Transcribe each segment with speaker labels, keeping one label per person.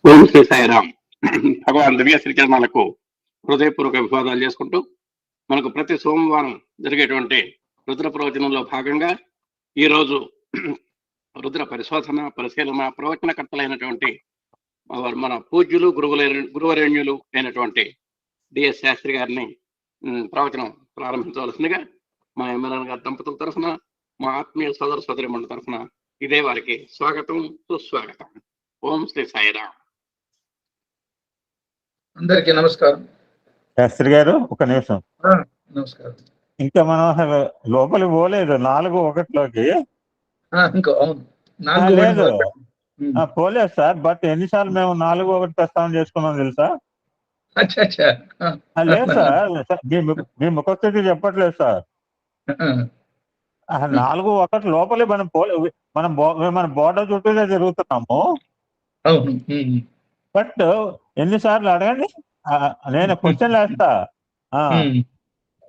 Speaker 1: ఓం శ్రీ సాయిరామ్. భగవాన్ దివ్య శ్రీచరణాలకు హృదయపూర్వక అభివాదాలు చేసుకుంటూ మనకు ప్రతి సోమవారం జరిగేటువంటి రుద్ర ప్రవచనంలో భాగంగా ఈరోజు రుద్ర పరిశోధన పరిశీలన ప్రవచనకర్తలైనటువంటి మన పూజ్యులు గురువరేణ్యులు అయినటువంటి డిఎస్ శాస్త్రి గారిని ప్రవచనం ప్రారంభించవలసిందిగా మా ఎమ్మెల్యే గారి దంపతుల తరఫున, మా ఆత్మీయ సోదర సోదరిమణుల తరఫున ఇదే వారికి స్వాగతం, సుస్వాగతం. ఓం శ్రీ సాయిరామ్.
Speaker 2: అందరికీ నమస్కారం.
Speaker 3: శాస్త్రి గారు ఒక నిమిషం.
Speaker 2: నమస్కారం.
Speaker 3: ఇంకా మనం లోపలికి పోలేదు 4:1
Speaker 2: ఇంకా అవును
Speaker 3: లేదు పోలేదు సార్. బట్ ఎన్నిసార్లు మేము 4:1 ప్రస్తావన చేసుకున్నాం తెలుసా? లేదు సార్, మీ ముఖస్థితి చెప్పట్లేదు సార్. 4:1 లోపలి మనం మన బోర్డర్ చుట్టూనే జరుగుతున్నాము. బట్ ఎన్నిసార్లు అడగండి, నేను క్వశ్చన్ వేస్తా.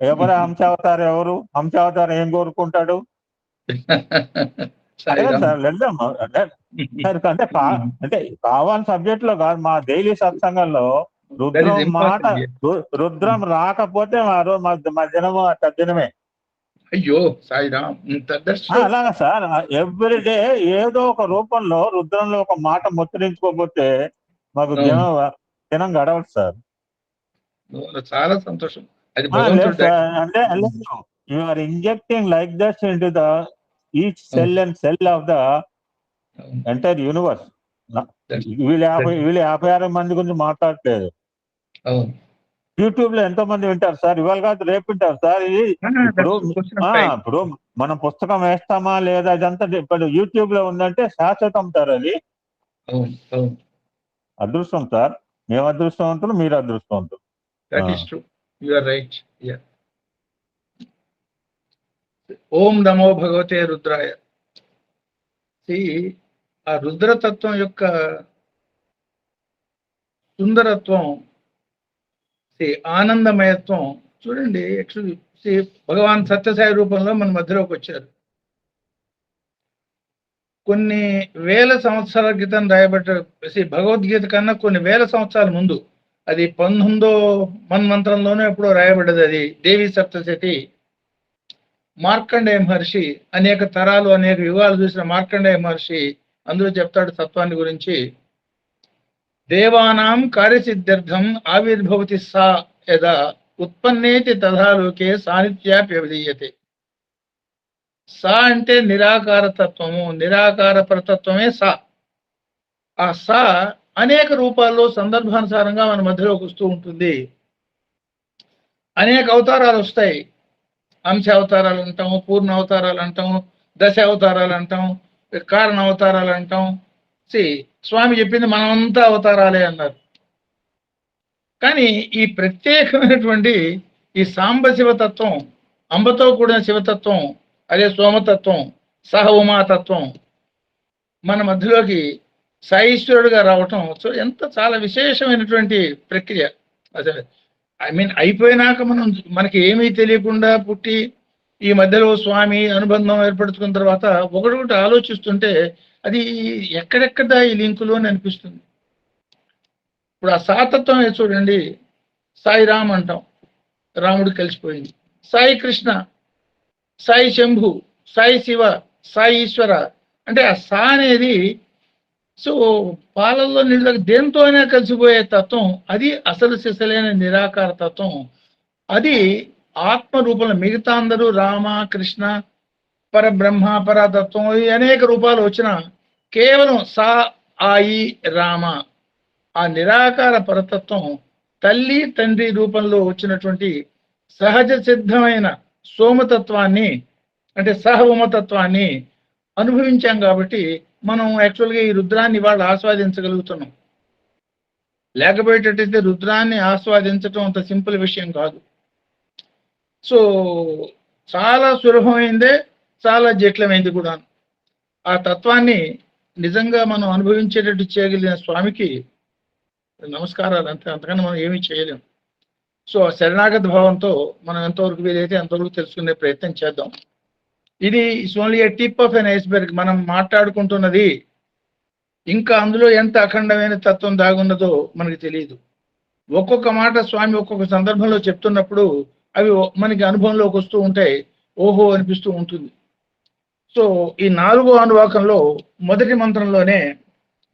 Speaker 3: ఎవరు హంసావతారం, ఎవరు హంసావతారం ఏం కోరుకుంటాడు అడగండి సార్. వెళ్దాం అంటే కావాలని సబ్జెక్ట్ లో కాదు, మా డైలీ సత్సంగంలో రుద్రం రాకపోతే మా దినము తద్దినమే.
Speaker 2: అయ్యో సాయిరామ్.
Speaker 3: అలాగా సార్, ఎవ్రీడే ఏదో ఒక రూపంలో రుద్రంలో ఒక మాట ముద్రించుకోకపోతే మాకు దినం గడవదు సార్.
Speaker 2: చాలా సంతోషం.
Speaker 3: అంటే you are injecting like that into the each cell and cell of the entire universe. వీళ్ళు 56 మంది గురించి మాట్లాడలేదు. యూట్యూబ్ లో ఎంతో మంది వింటారు సార్, ఇవాళ కాదు రేపు వింటారు సార్. ఇప్పుడు మనం పుస్తకం వేస్తామా లేదా ఇదంతా ఇప్పుడు యూట్యూబ్ లో ఉందంటే శాశ్వతం సార్. అది అదృష్టం సార్. మేము అదృష్టవంతులు, మీరు అదృష్టవంతులు.
Speaker 2: ఓం నమో భగవతే రుద్రాయ. ఆ రుద్రతత్వం యొక్క సుందరత్వం, ఆనందమయత్వం చూడండి. భగవాన్ సత్యసాయి రూపంలో మన మధ్యలోకి వచ్చారు. కొన్ని వేల సంవత్సరాల క్రితం రాయబడ్డ భగవద్గీత కన్నా కొన్ని వేల సంవత్సరాల ముందు, అది 19వ మన్వంతరంలోనే ఎప్పుడో రాయబడ్డది. అది దేవి సప్తశతి. మార్కండేయ మహర్షి అనేక తరాలు అనేక యుగాలు చూసిన మార్కండేయ మహర్షి అందులో చెప్తాడు తత్వాన్ని గురించి. దేవానాం కార్యసిద్ధ్యర్థం ఆవిర్భవతి సా యదా ఉత్పన్నేతి తథాలోకే సాన్నిధ్యాప్యవధీయతే. సా అంటే నిరాకార తత్వము, నిరాకార పరతత్వమే సా. ఆ సా అనేక రూపాల్లో సందర్భానుసారంగా మన మధ్యలోకి వస్తూ ఉంటుంది. అనేక అవతారాలు వస్తాయి. అంశ అవతారాలు అంటాం, పూర్ణ అవతారాలు అంటాం, దశ అవతారాలు అంటాం, కారణ అవతారాలు అంటాం. స్వామి చెప్పింది మనమంతా అవతారాలే అన్నారు. కానీ ఈ ప్రత్యేకమైనటువంటి ఈ సాంబ శివతత్వం, అంబతో కూడిన శివతత్వం, అదే సోమతత్వం, సహ ఉమాతత్వం మన మధ్యలోకి సాయిశ్వరుడుగా రావటం ఎంత చాలా విశేషమైనటువంటి ప్రక్రియ. అసలు అయిపోయినాక మనకి ఏమీ తెలియకుండా పుట్టి ఈ మధ్యలో స్వామి అనుబంధం ఏర్పడుతున్న తర్వాత ఒకటి ఆలోచిస్తుంటే అది ఎక్కడెక్కడ ఈ లింకులు అని అనిపిస్తుంది. ఇప్పుడు ఆ సాతత్వం చూడండి. సాయిరామ్ అంటాం, రాముడు కలిసిపోయింది. సాయి కృష్ణ, సాయి శంభు, సాయి శివ, సాయి ఈశ్వర అంటే ఆ సా అనేది పాలల్లో నీళ్ళకి దేంతోనే కలిసిపోయే తత్వం. అది అసలు సిసలైన నిరాకార తత్వం. అది ఆత్మ రూపంలో మిగతా అందరూ రామ, కృష్ణ, పరబ్రహ్మ, పరతత్వం ఈ అనేక రూపాలు వచ్చిన కేవలం సా ఆయి రామ, ఆ నిరాకార పరతత్వం తల్లి తండ్రి రూపంలో వచ్చినటువంటి సహజ సిద్ధమైన సోమతత్వాన్ని అంటే సహ ఉమతత్వాన్ని అనుభవించాం. కాబట్టి మనం యాక్చువల్గా ఈ రుద్రాన్ని వాళ్ళు ఆస్వాదించగలుగుతున్నాం. లేకపోయేటట్టయితే రుద్రాన్ని ఆస్వాదించడం అంత సింపుల్ విషయం కాదు. చాలా సులభమైందే, చాలా జటిలమైంది కూడా. ఆ తత్వాన్ని నిజంగా మనం అనుభవించేటట్టు చేయగలిగిన స్వామికి నమస్కారాలు. అంతకన్నా మనం ఏమీ చేయలేం. శరణాగత భావంతో మనం ఎంతవరకు వీలైతే అంతవరకు తెలుసుకునే ప్రయత్నం చేద్దాం. ఇది it's only a tip of an iceberg. మనం మాట్లాడుకుంటున్నది ఇంకా అందులో ఎంత అఖండమైన తత్వం దాగున్నదో మనకి తెలియదు. ఒక్కొక్క మాట స్వామి ఒక్కొక్క సందర్భంలో చెప్తున్నప్పుడు అవి మనకి అనుభవంలోకి వస్తూ ఉంటాయి, ఓహో అనిపిస్తూ ఉంటుంది. సో ఈ 4వ అనువాకంలో మొదటి మంత్రంలోనే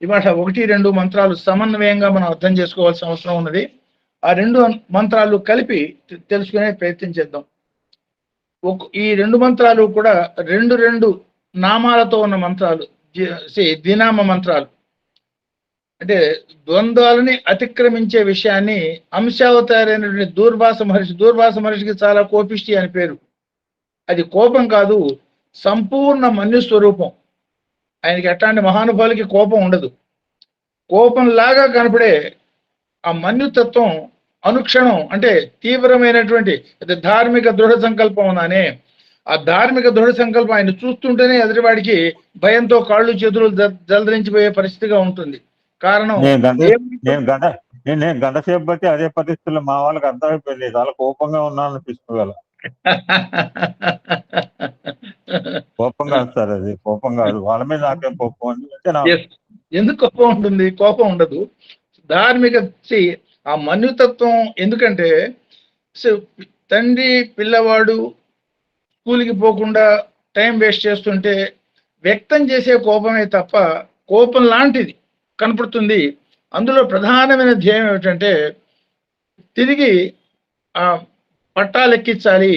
Speaker 2: ఇవాళ 1, 2 మంత్రాలు సమన్వయంగా మనం అర్థం చేసుకోవాల్సిన అవసరం ఉన్నది. ఆ 2 మంత్రాలు కలిపి తెలుసుకునే ప్రయత్నం చేద్దాం. ఈ 2 మంత్రాలు కూడా 2 నామాలతో ఉన్న మంత్రాలు, ద్వినామ మంత్రాలు. అంటే ద్వంద్వాలని అతిక్రమించే విషయాన్ని అంశావతారైనటువంటి దూర్వాస మహర్షికి చాలా కోపిష్టి అని పేరు. అది కోపం కాదు, సంపూర్ణ మన్యు స్వరూపం. ఆయనకి ఎట్లాంటి మహానుభావులకి కోపం ఉండదు. కోపంలాగా కనపడే ఆ మన్యుతత్వం అనుక్షణం, అంటే తీవ్రమైనటువంటి ధార్మిక దృఢ సంకల్పం ఉన్నానే, ఆ ధార్మిక దృఢ సంకల్పం ఆయన చూస్తుంటేనే ఎదుటివాడికి భయంతో కాళ్ళు చేతులు జలధరించిపోయే పరిస్థితిగా ఉంటుంది. కారణం
Speaker 3: నేను గంట సేపు బట్టి అదే పరిస్థితుల్లో మా వాళ్ళకి అర్థమైపోయింది, చాలా కోపంగా ఉన్నాను అనిపిస్తుంది. కోపం కాదు సార్, అది కోపం కాదు, వాళ్ళ మీద నాకేం కోపం అంటే
Speaker 2: ఎందుకు కోపం ఉంటుంది? కోపం ఉండదు. ధార్మిక ఆ మన్యుతత్వం. ఎందుకంటే తండ్రి పిల్లవాడు స్కూల్కి పోకుండా టైం వేస్ట్ చేస్తుంటే వ్యక్తం చేసే కోపమే తప్ప కోపం లాంటిది కనపడుతుంది. అందులో ప్రధానమైన ధ్యేయం ఏమిటంటే తిరిగి ఆ పట్టాలెక్కించాలి,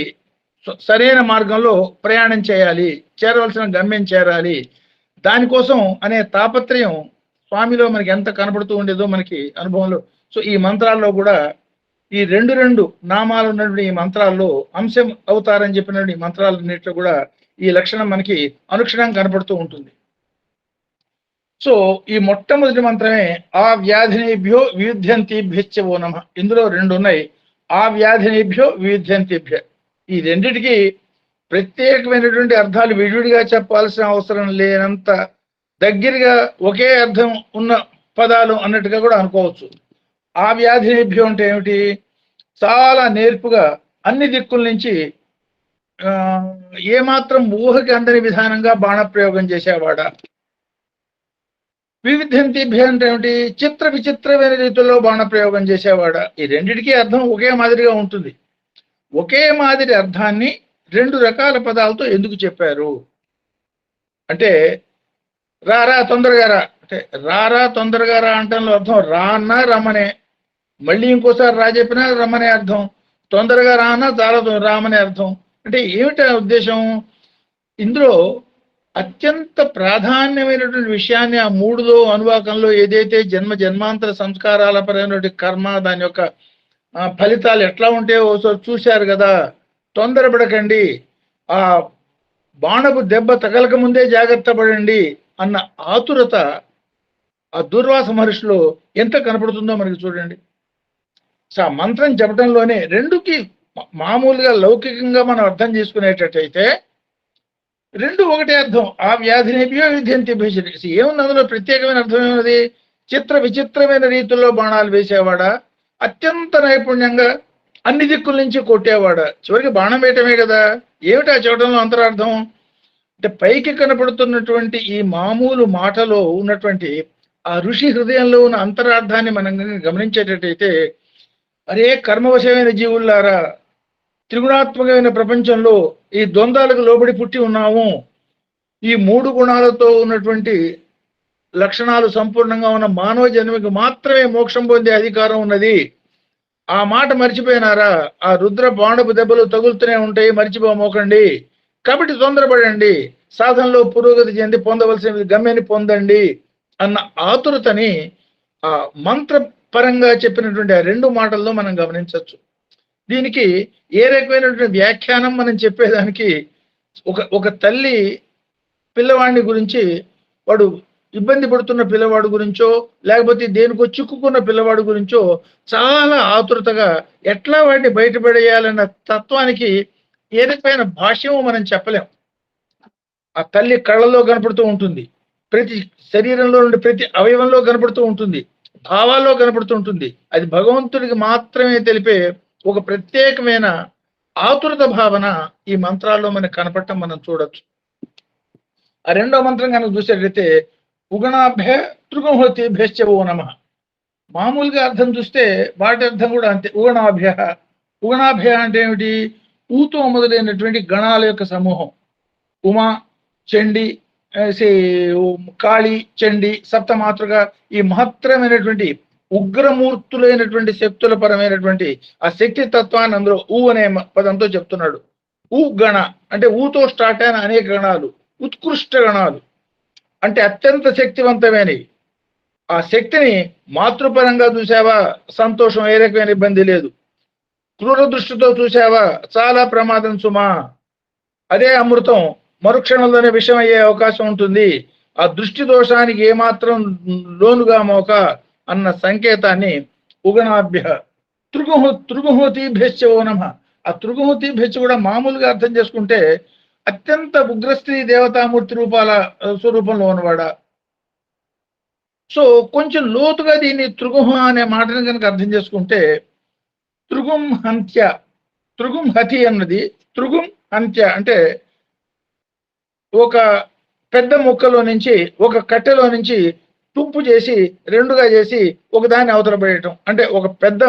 Speaker 2: సరైన మార్గంలో ప్రయాణం చేయాలి, చేరవలసిన గమ్యం చేరాలి, దానికోసం అనే తాపత్రయం స్వామిలో మనకి ఎంత కనపడుతూ ఉండేదో మనకి అనుభవంలో. సో ఈ మంత్రాల్లో కూడా ఈ 2 నామాలు ఉన్నటువంటి ఈ మంత్రాల్లో అంశం అవతారని చెప్పినటువంటి ఈ మంత్రాలన్నింటిలో కూడా ఈ లక్షణం మనకి అనుక్షణం కనపడుతూ ఉంటుంది. సో ఈ మొట్టమొదటి మంత్రమే ఆ వ్యాధినేభ్యో వియుధ్యంతిభ్యశ్చవో నమః. ఇందులో 2 ఉన్నాయి, ఆ వ్యాధినేభ్యో వియుధ్యంతిభ్య. ఈ రెండిటికి ప్రత్యేకమైనటువంటి అర్థాలు విడివిడిగా చెప్పాల్సిన అవసరం లేనంత దగ్గరగా ఒకే అర్థం ఉన్న పదాలు అన్నట్టుగా కూడా అనుకోవచ్చు. ఆ వ్యాధినేభ్యం అంటే ఏమిటి? చాలా నేర్పుగా అన్ని దిక్కుల నుంచి ఏమాత్రం ఊహకి అందని విధానంగా బాణప్రయోగం చేసేవాడా. వివిధ్యంతిభ్య అంటే ఏమిటి? చిత్ర విచిత్రమైన రీతిలో బాణప్రయోగం చేసేవాడా. ఈ రెండిటికీ అర్థం ఒకే మాదిరిగా ఉంటుంది. ఒకే మాదిరి అర్థాన్ని 2 రకాల పదాలతో ఎందుకు చెప్పారు అంటే, రారా తొందరగా రా అంటే రారా తొందరగా రా అంటంలో అర్థం రా అన్నా రమ్మనే, మళ్ళీ ఇంకోసారి రా చెప్పినా రమ్మనే అర్థం, తొందరగా రా అన్నా చాలా రామనే అర్థం. అంటే ఏమిటి ఉద్దేశం? ఇందులో అత్యంత ప్రాధాన్యమైనటువంటి విషయాన్ని ఆ 3వ అనువాకంలో ఏదైతే జన్మాంతర సంస్కారాల పరమైనటువంటి కర్మ, దాని యొక్క ఫలితాలు ఎట్లా ఉంటాయో ఒకసారి చూశారు కదా. తొందరపడకండి, ఆ బాణపు దెబ్బ తగలక ముందే జాగ్రత్త పడండి అన్న ఆతురత ఆ దూర్వాస మహర్షిలో ఎంత కనపడుతుందో మనకి చూడండి. ఆ మంత్రం చెప్పడంలోనే 2కి మామూలుగా లౌకికంగా మనం అర్థం చేసుకునేటట్టయితే 2 ఒకటే అర్థం. ఆ వ్యాధినేభ్యో వియుధ్యంతిభ్య. ఏముంది అందులో ప్రత్యేకమైన అర్థం ఏమున్నది? చిత్ర విచిత్రమైన రీతిలో బాణాలు వేసేవాడా, అత్యంత నైపుణ్యంగా అన్ని దిక్కుల నుంచి కొట్టేవాడా. చివరికి బాణం వేయటమే కదా. ఏమిటా చెప్పడంలో అంతరార్థం అంటే, పైకి కనపడుతున్నటువంటి ఈ మామూలు మాటలో ఉన్నటువంటి ఆ ఋషి హృదయంలో ఉన్న అంతరార్థాన్ని మనం గమనించేటట్టయితే, అరే కర్మవశమైన జీవుల్లారా, త్రిగుణాత్మకమైన ప్రపంచంలో ఈ ద్వంద్వాలకు లోబడి పుట్టి ఉన్నాము. ఈ 3 గుణాలతో ఉన్నటువంటి లక్షణాలు సంపూర్ణంగా ఉన్న మానవ జన్మకి మాత్రమే మోక్షం పొందే అధికారం ఉన్నది. ఆ మాట మర్చిపోయినారా? ఆ రుద్ర బాణపు దెబ్బలు తగులుతూనే ఉంటాయి, మర్చిపోమోకండి. కాబట్టి తొందరపడండి, సాధనలో పురోగతి చెంది పొందవలసిన గమ్యాన్ని పొందండి అన్న ఆతురతని ఆ మంత్ర పరంగా చెప్పినటువంటి ఆ 2 మాటల్లో మనం గమనించవచ్చు. దీనికి ఏ రకమైనటువంటి వ్యాఖ్యానం మనం చెప్పేదానికి, ఒక తల్లి పిల్లవాడిని గురించి, వాడు ఇబ్బంది పడుతున్న పిల్లవాడు గురించో లేకపోతే దేనికో చిక్కుకున్న పిల్లవాడు గురించో చాలా ఆతురతగా ఎట్లా వాటిని బయటపడేయాలన్న తత్వానికి ఏ రకమైన భాష్యమో మనం చెప్పలేం. ఆ తల్లి కళ్ళలో కనపడుతూ ఉంటుంది, ప్రతి శరీరంలో నుండి ప్రతి అవయవంలో కనపడుతూ ఉంటుంది, భావాల్లో కనపడుతూ ఉంటుంది. అది భగవంతుడికి మాత్రమే తెలిపే ఒక ప్రత్యేకమైన ఆతురత భావన ఈ మంత్రాల్లో మనకు కనపడటం మనం చూడొచ్చు. ఆ 2వ మంత్రం కనుక చూసేటైతే ఉగణాభ్య తృగుణహోతిభ్యశ్చవో నమః. మామూలుగా అర్థం చూస్తే వాటి అర్థం కూడా అంతే. ఉగణాభ్య, ఉగణాభ్య అంటే ఏమిటి? ఊతో మొదలైనటువంటి గణాల యొక్క సమూహం. ఉమా, చండి, కాళి, చండి, సప్తమాతృక, ఈ మహత్తరమైనటువంటి ఉగ్రమూర్తులైనటువంటి శక్తుల పరమైనటువంటి ఆ శక్తి తత్వాన్ని అందులో ఊ అనే పదంతో చెప్తున్నాడు. ఊ గణ అంటే ఊతో స్టార్ట్ అయిన అనేక గణాలు, ఉత్కృష్ట గణాలు అంటే అత్యంత శక్తివంతమైనవి. ఆ శక్తిని మాతృపరంగా చూసావా, సంతోషం, ఏ రకమైన ఇబ్బంది లేదు. క్రూర దృష్టితో చూసావా, చాలా ప్రమాదం సుమా. అదే అమృతం మరుక్షణంలోనే విషం అయ్యే అవకాశం ఉంటుంది. ఆ దృష్టి దోషానికి ఏమాత్రం లోనుగా మోక అన్న సంకేతాన్ని ఉగణాభ్య తృగుహోతిభ్యశ్చవో నమః. ఆ తృగుహోతిభ్యశ్చ కూడా మామూలుగా అర్థం చేసుకుంటే అత్యంత ఉగ్రస్త్రీ దేవతామూర్తి స్వరూపంలో ఉన్నవాడా. సో కొంచెం లోతుగా దీన్ని తృగుహ అనే మాటని కనుక అర్థం చేసుకుంటే, తృగుం హంత్య, తృగుం హతి అన్నది తృగుం హంత్య అంటే ఒక పెద్ద ముక్కలో నుంచి, ఒక కట్టెలో నుంచి తుంపు చేసి రెండుగా చేసి ఒకదాన్ని అవతల పడేయటం. అంటే ఒక పెద్ద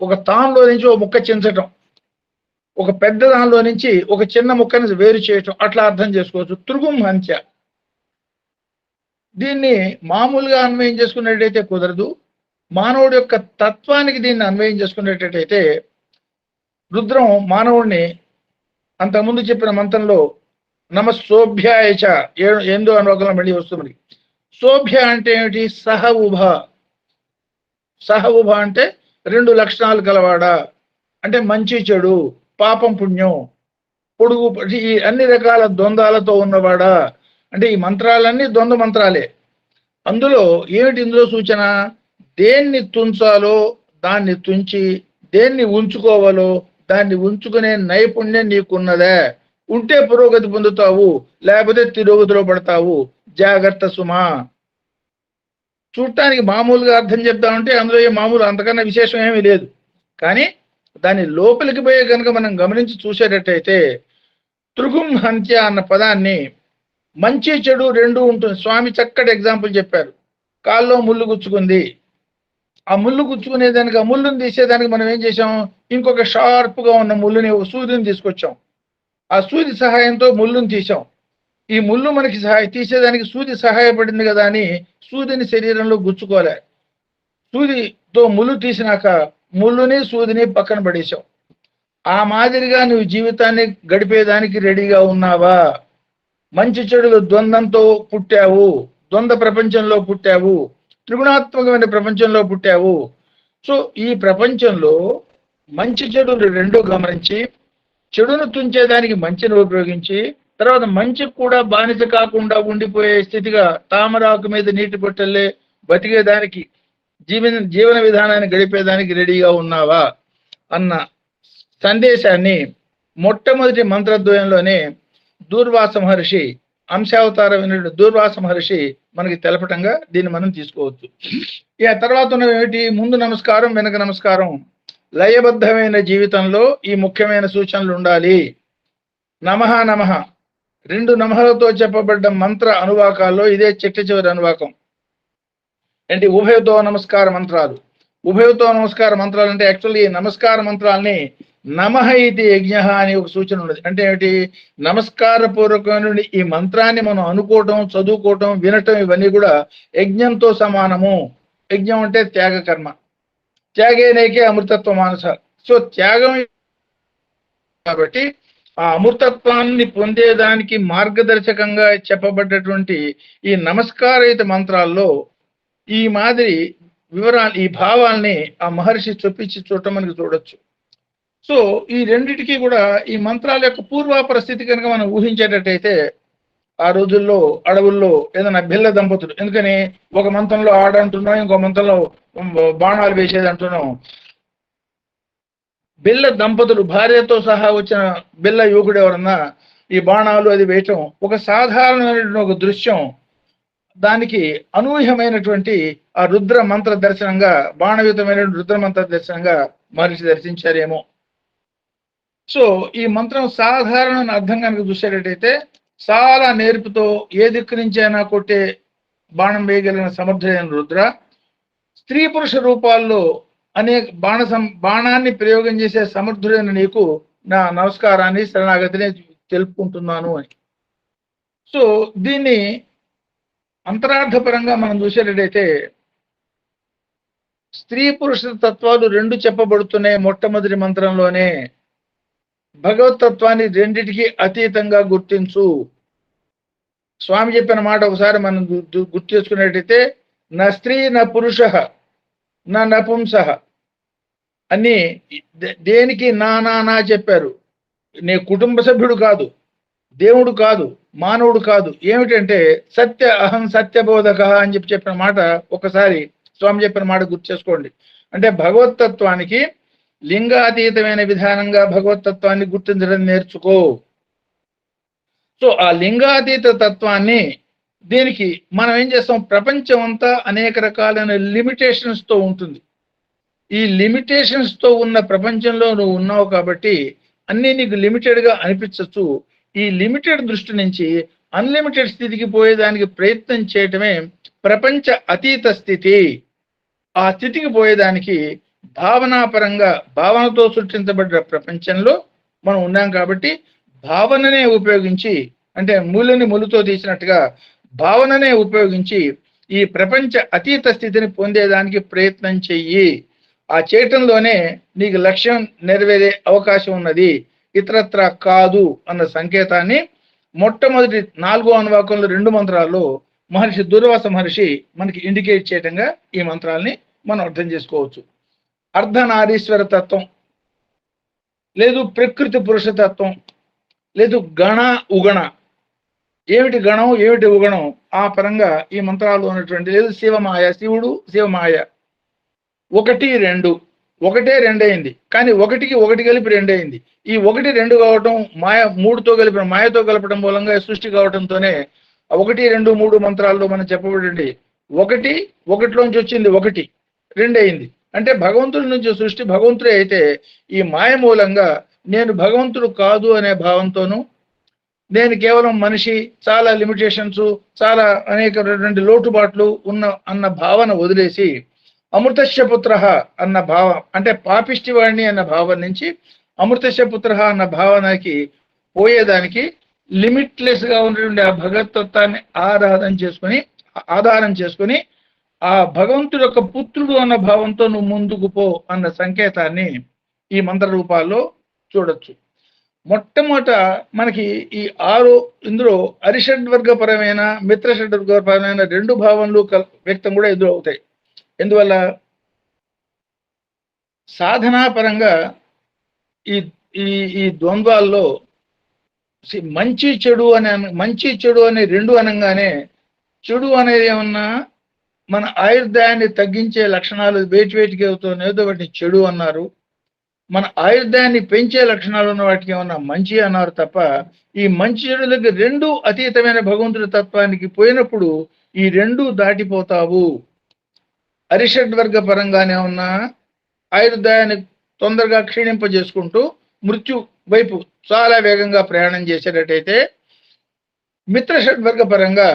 Speaker 2: ఒక తాన్లో నుంచి ఒక ముక్క చించటం, ఒక పెద్ద దానిలో నుంచి ఒక చిన్న ముక్కని వేరు చేయటం, అట్లా అర్థం చేసుకోవచ్చు. తృగుం హంత్య. దీన్ని మామూలుగా అన్వయం చేసుకునేటైతే కుదరదు. మానవుడి యొక్క తత్వానికి దీన్ని అన్వయం చేసుకునేటట్టయితే రుద్రం మానవుడిని అంతకుముందు చెప్పిన మంత్రంలో నమస్సోభ్యాయచ 8వ అనువాకంలో మళ్ళీ వస్తుంది. శోభ్య అంటే ఏమిటి? సహ ఉభ. సహ ఉభ అంటే 2 లక్షణాలు గలవాడా, అంటే మంచి చెడు, పాపం పుణ్యం, పొడుగు, ఈ అన్ని రకాల ద్వంద్వాలతో ఉన్నవాడా. అంటే ఈ మంత్రాలన్నీ ద్వంద్వ మంత్రాలే. అందులో ఏమిటి ఇందులో సూచన? దేన్ని తుంచాలో దాన్ని తుంచి, దేన్ని ఉంచుకోవాలో దాన్ని ఉంచుకునే నైపుణ్యం నీకున్నదే. ఉంటే పురోగతి పొందుతావు, లేకపోతే తిరోగతిలో పడతావు. జాగ్రత్త సుమా. చూడటానికి మామూలుగా అర్థం చెప్తామంటే అందులో మామూలు అంతకన్నా విశేషం ఏమీ లేదు. కానీ దాని లోపలికి పోయే కనుక మనం గమనించి చూసేటట్టయితే తృగుం హంత్య అన్న పదాన్ని మంచి చెడు రెండు ఉంటుంది. స్వామి చక్కటి ఎగ్జాంపుల్ చెప్పారు. కాల్లో ముళ్ళు గుచ్చుకుంది, ఆ ముళ్ళు గుచ్చుకునేదానికి, ఆ ముళ్ళుని తీసేదానికి మనం ఏం చేసాం? ఇంకొక షార్ప్గా ఉన్న ముళ్ళుని, సూదిని తీసుకొచ్చాం. ఆ సూది సహాయంతో ముళ్ళుని తీసాం. ఈ ముళ్ళు మనకి తీసేదానికి సూది సహాయపడింది కదా అని సూదిని శరీరంలో గుచ్చుకోలే. సూదితో ముళ్ళు తీసినాక ముళ్ళుని సూదిని పక్కన పడేసాం. ఆ మాదిరిగా నువ్వు జీవితాన్ని గడిపేదానికి రెడీగా ఉన్నావా? మంచి చెడులు ద్వంద్వంతో పుట్టావు, ద్వంద్వ ప్రపంచంలో పుట్టావు, త్రిగుణాత్మకమైన ప్రపంచంలో పుట్టావు. సో ఈ ప్రపంచంలో మంచి చెడులు రెండూ గమనించి, చెడును తుంచేదానికి మంచిని ఉపయోగించి, తర్వాత మంచికి కూడా బానిస కాకుండా ఉండిపోయే స్థితిగా తామరాకు మీద నీటి పొట్టల్లే బతికేదానికి, జీవన విధానాన్ని గడిపేదానికి రెడీగా ఉన్నావా అన్న సందేశాన్ని మొట్టమొదటి మంత్రద్వయంలోనే దూర్వాస మహర్షి, అంశావతారమైన దూర్వాస మహర్షి మనకి తెలపటంగా దీన్ని మనం తీసుకోవచ్చు. ఇక తర్వాత ఉన్నవి ఏమిటి? ముందు నమస్కారం, వెనక నమస్కారం. లయబద్ధమైన జీవితంలో ఈ ముఖ్యమైన సూచనలు ఉండాలి. నమః నమః 2 నమఃలతో చెప్పబడ్డ మంత్ర అనువాకాల్లో ఇదే చిట్ట చివరి అనువాకం. అంటే ఉభయతో నమస్కార మంత్రాలు. ఉభయతో నమస్కార మంత్రాలు అంటే యాక్చువల్లీ ఈ నమస్కార మంత్రాలని నమః ఇది యజ్ఞ అని ఒక సూచన ఉన్నది. అంటే ఏమిటి? నమస్కార పూర్వకమైన ఈ మంత్రాన్ని మనం అనుకోవటం, చదువుకోవటం, వినటం ఇవన్నీ కూడా యజ్ఞంతో సమానము. యజ్ఞం అంటే త్యాగ కర్మ. త్యాగేనేకే అమృతత్వ మానస. సో త్యాగం కాబట్టి ఆ అమృతత్వాన్ని పొందేదానికి మార్గదర్శకంగా చెప్పబడ్డటువంటి ఈ నమస్కారయుత మంత్రాల్లో ఈ మాదిరి వివరాలు, ఈ భావాల్ని ఆ మహర్షి చొప్పించి చూడటం మనకి చూడొచ్చు. సో ఈ రెండిటికి కూడా ఈ మంత్రాల యొక్క పూర్వాపర స్థితి కనుక మనం ఊహించేటట్టయితే, ఆ రోజుల్లో అడవుల్లో ఏదైనా బిల్ల దంపతులు, ఎందుకని ఒక మంత్రంలో ఆడ అంటున్నాం, ఇంకో మంత్రంలో బాణాలు వేసేది అంటున్నాం. బిల్ల దంపతులు భార్యతో సహా వచ్చిన బిల్ల యువకుడు ఎవరన్నా ఈ బాణాలు అది వేయటం ఒక సాధారణమైనటువంటి ఒక దృశ్యం. దానికి అనూహ్యమైనటువంటి ఆ రుద్ర మంత్ర దర్శనంగా, బాణయుతమైన రుద్ర మంత్ర దర్శనంగా మహర్షి దర్శించారేమో. సో ఈ మంత్రం సాధారణ అర్థం కనుక చూసేటట్టయితే చాలా నేర్పుతో ఏ దిక్కు నుంచి అయినా కొట్టే బాణం వేయగలిగిన సమర్థుడైన రుద్ర, స్త్రీ పురుష రూపాల్లో అనేక బాణాన్ని ప్రయోగం చేసే సమర్థుడైన నీకు నా నమస్కారాన్ని శరణాగతిని తెలుపుకుంటున్నాను అని. సో దీన్ని అంతరార్థపరంగా మనం చూసేటట్టయితే స్త్రీ పురుష తత్వాలు రెండు చెప్పబడుతున్నాయి మొట్టమొదటి మంత్రంలోనే. భగవతత్వాన్ని రెండిటికి అతీతంగా గుర్తించు. స్వామి చెప్పిన మాట ఒకసారి మనం గుర్తు చేసుకున్నట్టయితే, నా స్త్రీ నా పురుష నా నపుంస అని దేనికి నా చెప్పారు. నీ కుటుంబ సభ్యుడు కాదు, దేవుడు కాదు, మానవుడు కాదు. ఏమిటంటే సత్య అహం సత్యబోధక అని చెప్పిన మాట ఒకసారి స్వామి చెప్పిన మాట గుర్తు చేసుకోండి. అంటే భగవతత్వానికి లింగాతీతమైన విధానంగా భగవతత్వాన్ని గుర్తించడం నేర్చుకో. సో ఆ లింగాతీత తత్వాన్ని దీనికి మనం ఏం చేస్తాం, ప్రపంచం అంతా అనేక రకాలైన లిమిటేషన్స్ తో ఉంటుంది. ఈ లిమిటేషన్స్ తో ఉన్న ప్రపంచంలో నువ్వు ఉన్నావు కాబట్టి అన్నీ నీకు లిమిటెడ్ గా అనిపించవచ్చు. ఈ లిమిటెడ్ దృష్టి నుంచి అన్లిమిటెడ్ స్థితికి పోయేదానికి ప్రయత్నం చేయటమే ప్రపంచ అతీత స్థితి. ఆ స్థితికి పోయేదానికి భావనాపరంగా భావనతో సృష్టించబడ్డ ప్రపంచంలో మనం ఉన్నాం కాబట్టి భావననే ఉపయోగించి, అంటే ములుని ములుతో తీసినట్టుగా భావననే ఉపయోగించి ఈ ప్రపంచ అతీత స్థితిని పొందేదానికి ప్రయత్నం చెయ్యి. ఆ చేయటంలోనే నీకు లక్ష్యం నెరవేరే అవకాశం ఉన్నది, ఇతరత్ర కాదు అన్న సంకేతాన్ని మొట్టమొదటి 4వ అనువాకంలో 2 మంత్రాల్లో మహర్షి దుర్వాస మహర్షి మనకి ఇండికేట్ చేయటంగా ఈ మంత్రాల్ని మనం అర్థం చేసుకోవచ్చు. అర్ధనారీశ్వర తత్వం, లేదు ప్రకృతి పురుషతత్వం, లేదు గణ ఉగణ. ఏమిటి గణం ఏమిటి ఉగణం ఆ పరంగా ఈ మంత్రాలు ఉన్నటువంటి, లేదు శివమాయ, శివుడు శివమాయ. 1 2 ఒకటే 2 అయింది, కానీ 1కి 1 కలిపి 2 అయింది. ఈ 1 2 కావటం మాయ 3తో కలిపిన మాయతో కలపడం మూలంగా సృష్టి కావటంతోనే 1 2 3 మంత్రాల్లో మనం చెప్పబడి 1 1లోంచి వచ్చింది 1 2 అయింది. అంటే భగవంతుడి నుంచి సృష్టి భగవంతుడే అయితే ఈ మాయ మూలంగా నేను భగవంతుడు కాదు అనే భావంతోనూ, నేను కేవలం మనిషి, చాలా లిమిటేషన్స్, చాలా అనేకటువంటి లోటుబాట్లు అన్న భావన వదిలేసి అమృతస్య పుత్ర అన్న భావం, అంటే పాపిష్టివాణి అన్న భావం నుంచి అమృతస్య పుత్ర అన్న భావనకి పోయేదానికి లిమిట్లెస్ గా ఉన్నటువంటి ఆ భగవతత్వాన్ని ఆధారం చేసుకుని ఆ భగవంతుడు యొక్క పుత్రుడు అన్న భావంతో నువ్వు ముందుకు పో అన్న సంకేతాన్ని ఈ మంత్ర రూపాల్లో చూడొచ్చు. మొట్టమొదట మనకి ఈ 6 ఇందులో అరిషడ్వర్గపరమైన మిత్రషడ్వర్గపరమైన 2 భావనలు వ్యక్తం కూడా ఎదురు అవుతాయి. ఎందువల్ల సాధనాపరంగా ఈ ఈ ద్వంద్వాల్లో మంచి చెడు అనే 2 అనగానే, చెడు అనేది ఏమన్నా మన ఆయుర్దాయాన్ని తగ్గించే లక్షణాలు వేటికి అవుతున్నాయో వాటిని చెడు అన్నారు. మన ఆయుర్దాయాన్ని పెంచే లక్షణాలు ఉన్న వాటికి ఏమన్నా మంచి అన్నారు తప్ప, ఈ మంచి చెడులకి 2 అతీతమైన భగవంతుడి తత్వానికి పోయినప్పుడు ఈ 2 దాటిపోతావు. అరిషడ్వర్గ పరంగానే ఉన్న ఆయుర్దాయాన్ని తొందరగా క్షీణింపజేసుకుంటూ మృత్యు వైపు చాలా వేగంగా ప్రయాణం చేసేటట్టయితే, మిత్ర షడ్వర్గ పరంగా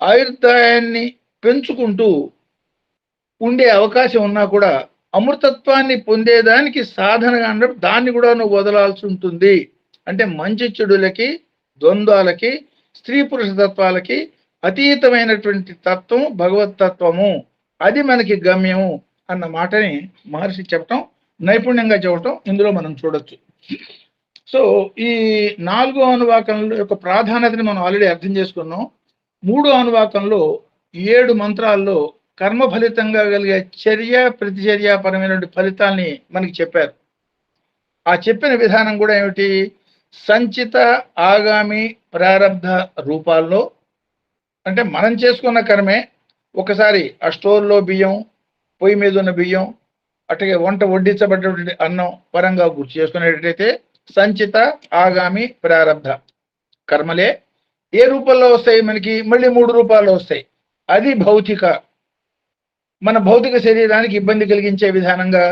Speaker 2: ఆయుర్దాయాన్ని పెంచుకుంటూ ఉండే అవకాశం ఉన్నా కూడా అమృతత్వాన్ని పొందేదానికి సాధనగా అన్నప్పుడు దాన్ని కూడా నువ్వు వదలాల్సి ఉంటుంది. అంటే మంచి చెడులకి, ద్వంద్వాలకి, స్త్రీ పురుష తత్వాలకి అతీతమైనటువంటి తత్వం భగవతత్వము, అది మనకి గమ్యము అన్న మాటని మహర్షి చెప్పటం, నైపుణ్యంగా చెప్పటం ఇందులో మనం చూడొచ్చు. సో ఈ 4వ అనువాకంలో యొక్క ప్రాధాన్యతని మనం ఆల్రెడీ అర్థం చేసుకున్నాం. 3వ అనువాకంలో 7 మంత్రాల్లో కర్మ ఫలితంగా కలిగే చర్య ప్రతిచర్య పరమైనటువంటి ఫలితాల్ని మనకి చెప్పారు. ఆ చెప్పిన విధానం కూడా ఏమిటి, సంచిత ఆగామి ప్రారబ్ధ రూపాల్లో, అంటే మనం చేసుకున్న కర్మే. ఒకసారి ఆ స్టోర్లో బియ్యం, పొయ్యి మీద ఉన్న బియ్యం, అట్లాగే వంట వడ్డించబడ్డటువంటి అన్నం పరంగా గుర్తు చేసుకునేటట్టయితే సంచిత ఆగామి ప్రారబ్ధ కర్మలే ఏ రూపంలో వస్తాయి, మనకి మళ్ళీ 3 రూపాల్లో వస్తాయి. అది భౌతిక, మన భౌతిక శరీరానికి ఇబ్బంది కలిగించే విధానంగా,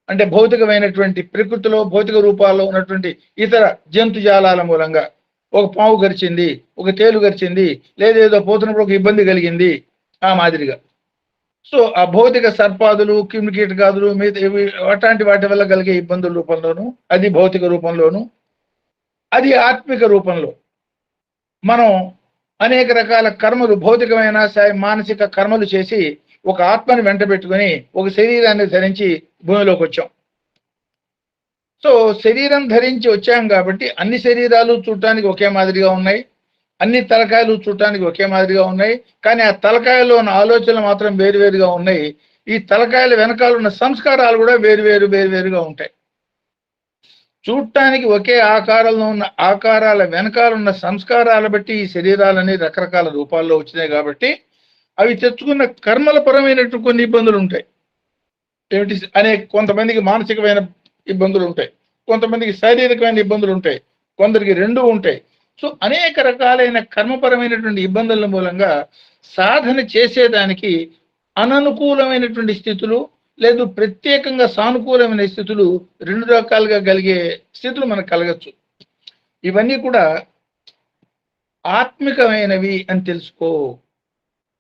Speaker 2: అంటే భౌతికమైనటువంటి ప్రకృతిలో భౌతిక రూపాల్లో ఉన్నటువంటి ఇతర జంతుజాలాల మూలంగా, ఒక పాము గరిచింది, ఒక తేలు గరిచింది, లేదేదో పోతున్నప్పుడు ఒక ఇబ్బంది కలిగింది, ఆ మాదిరిగా. సో ఆ భౌతిక సర్పాదులు, క్రిమికీటకాదులు అట్లాంటి వాటి వల్ల కలిగే ఇబ్బందుల రూపంలోను, అది భౌతిక రూపంలోను, అది ఆత్మిక రూపంలో. మనం అనేక రకాల కర్మలు, భౌతికమైన మానసిక కర్మలు చేసి ఒక ఆత్మని వెంట పెట్టుకొని ఒక శరీరాన్ని ధరించి భూమిలోకి వచ్చాం. సో శరీరం ధరించి వచ్చాం కాబట్టి అన్ని శరీరాలు చూడటానికి ఒకే మాదిరిగా ఉన్నాయి, అన్ని తలకాయలు చూడటానికి ఒకే మాదిరిగా ఉన్నాయి. కానీ ఆ తలకాయలో ఉన్న ఆలోచనలు మాత్రం వేరువేరుగా ఉన్నాయి. ఈ తలకాయల వెనకాల ఉన్న సంస్కారాలు కూడా వేరువేరుగా ఉంటాయి. చూడటానికి ఒకే ఆకారంలో ఉన్న ఆకారాల వెనకాల ఉన్న సంస్కారాల బట్టి ఈ శరీరాలని రకరకాల రూపాల్లో వచ్చినాయి కాబట్టి అవి తెచ్చుకున్న కర్మల పరమైనటువంటి కొన్ని ఇబ్బందులు ఉంటాయి. ఏమిటి కొంతమందికి మానసికమైన ఇబ్బందులు ఉంటాయి, కొంతమందికి శారీరకమైన ఇబ్బందులు ఉంటాయి, కొందరికి రెండూ ఉంటాయి. సో అనేక రకాలైన కర్మపరమైనటువంటి ఇబ్బందుల మూలంగా సాధన చేసేదానికి అననుకూలమైనటువంటి స్థితులు, లేదు ప్రత్యేకంగా సానుకూలమైన స్థితులు, రెండు రకాలుగా కలిగే స్థితులు మనకు కలగచ్చు. ఇవన్నీ కూడా ఆత్మికమైనవి అని తెలుసుకో.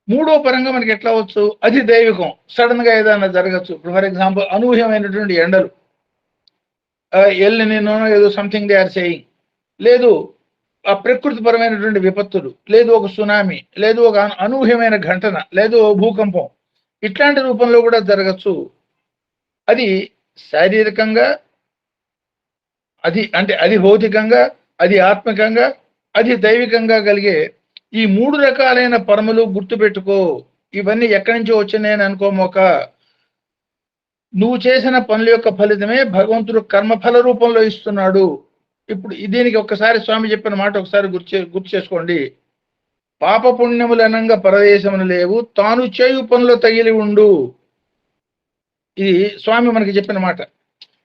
Speaker 2: మూడో పరంగా మనకి ఎట్లా అవచ్చు, అది దైవికం. సడన్ గా ఏదైనా జరగచ్చు. ఫర్ ఎగ్జాంపుల్ అనూహ్యమైనటువంటి ఎండలు, ఎల్నినో ఏదో సంథింగ్ దే ఆర్ సేయింగ్, లేదు ఆ ప్రకృతి పరమైనటువంటి విపత్తులు, లేదు ఒక సునామీ, లేదు ఒక అనూహ్యమైన ఘటన, లేదు భూకంపం, ఇట్లాంటి రూపంలో కూడా జరగచ్చు. అది శారీరకంగా, అది భౌతికంగా, అది ఆత్మికంగా, అది దైవికంగా కలిగే ఈ మూడు రకాలైన పరములు గుర్తుపెట్టుకో. ఇవన్నీ ఎక్కడి నుంచో వచ్చినాయని అనుకోమోక. నువ్వు చేసిన పనుల యొక్క ఫలితమే భగవంతుడు కర్మఫల రూపంలో ఇస్తున్నాడు. ఇప్పుడు దీనికి ఒక్కసారి స్వామి చెప్పిన మాట ఒకసారి గుర్తు చేసుకోండి. పాప పుణ్యములనంగా పరదేశములు లేవు, తాను చేయు పనులు తగిలి ఉండు. ఇది స్వామి మనకి చెప్పిన మాట.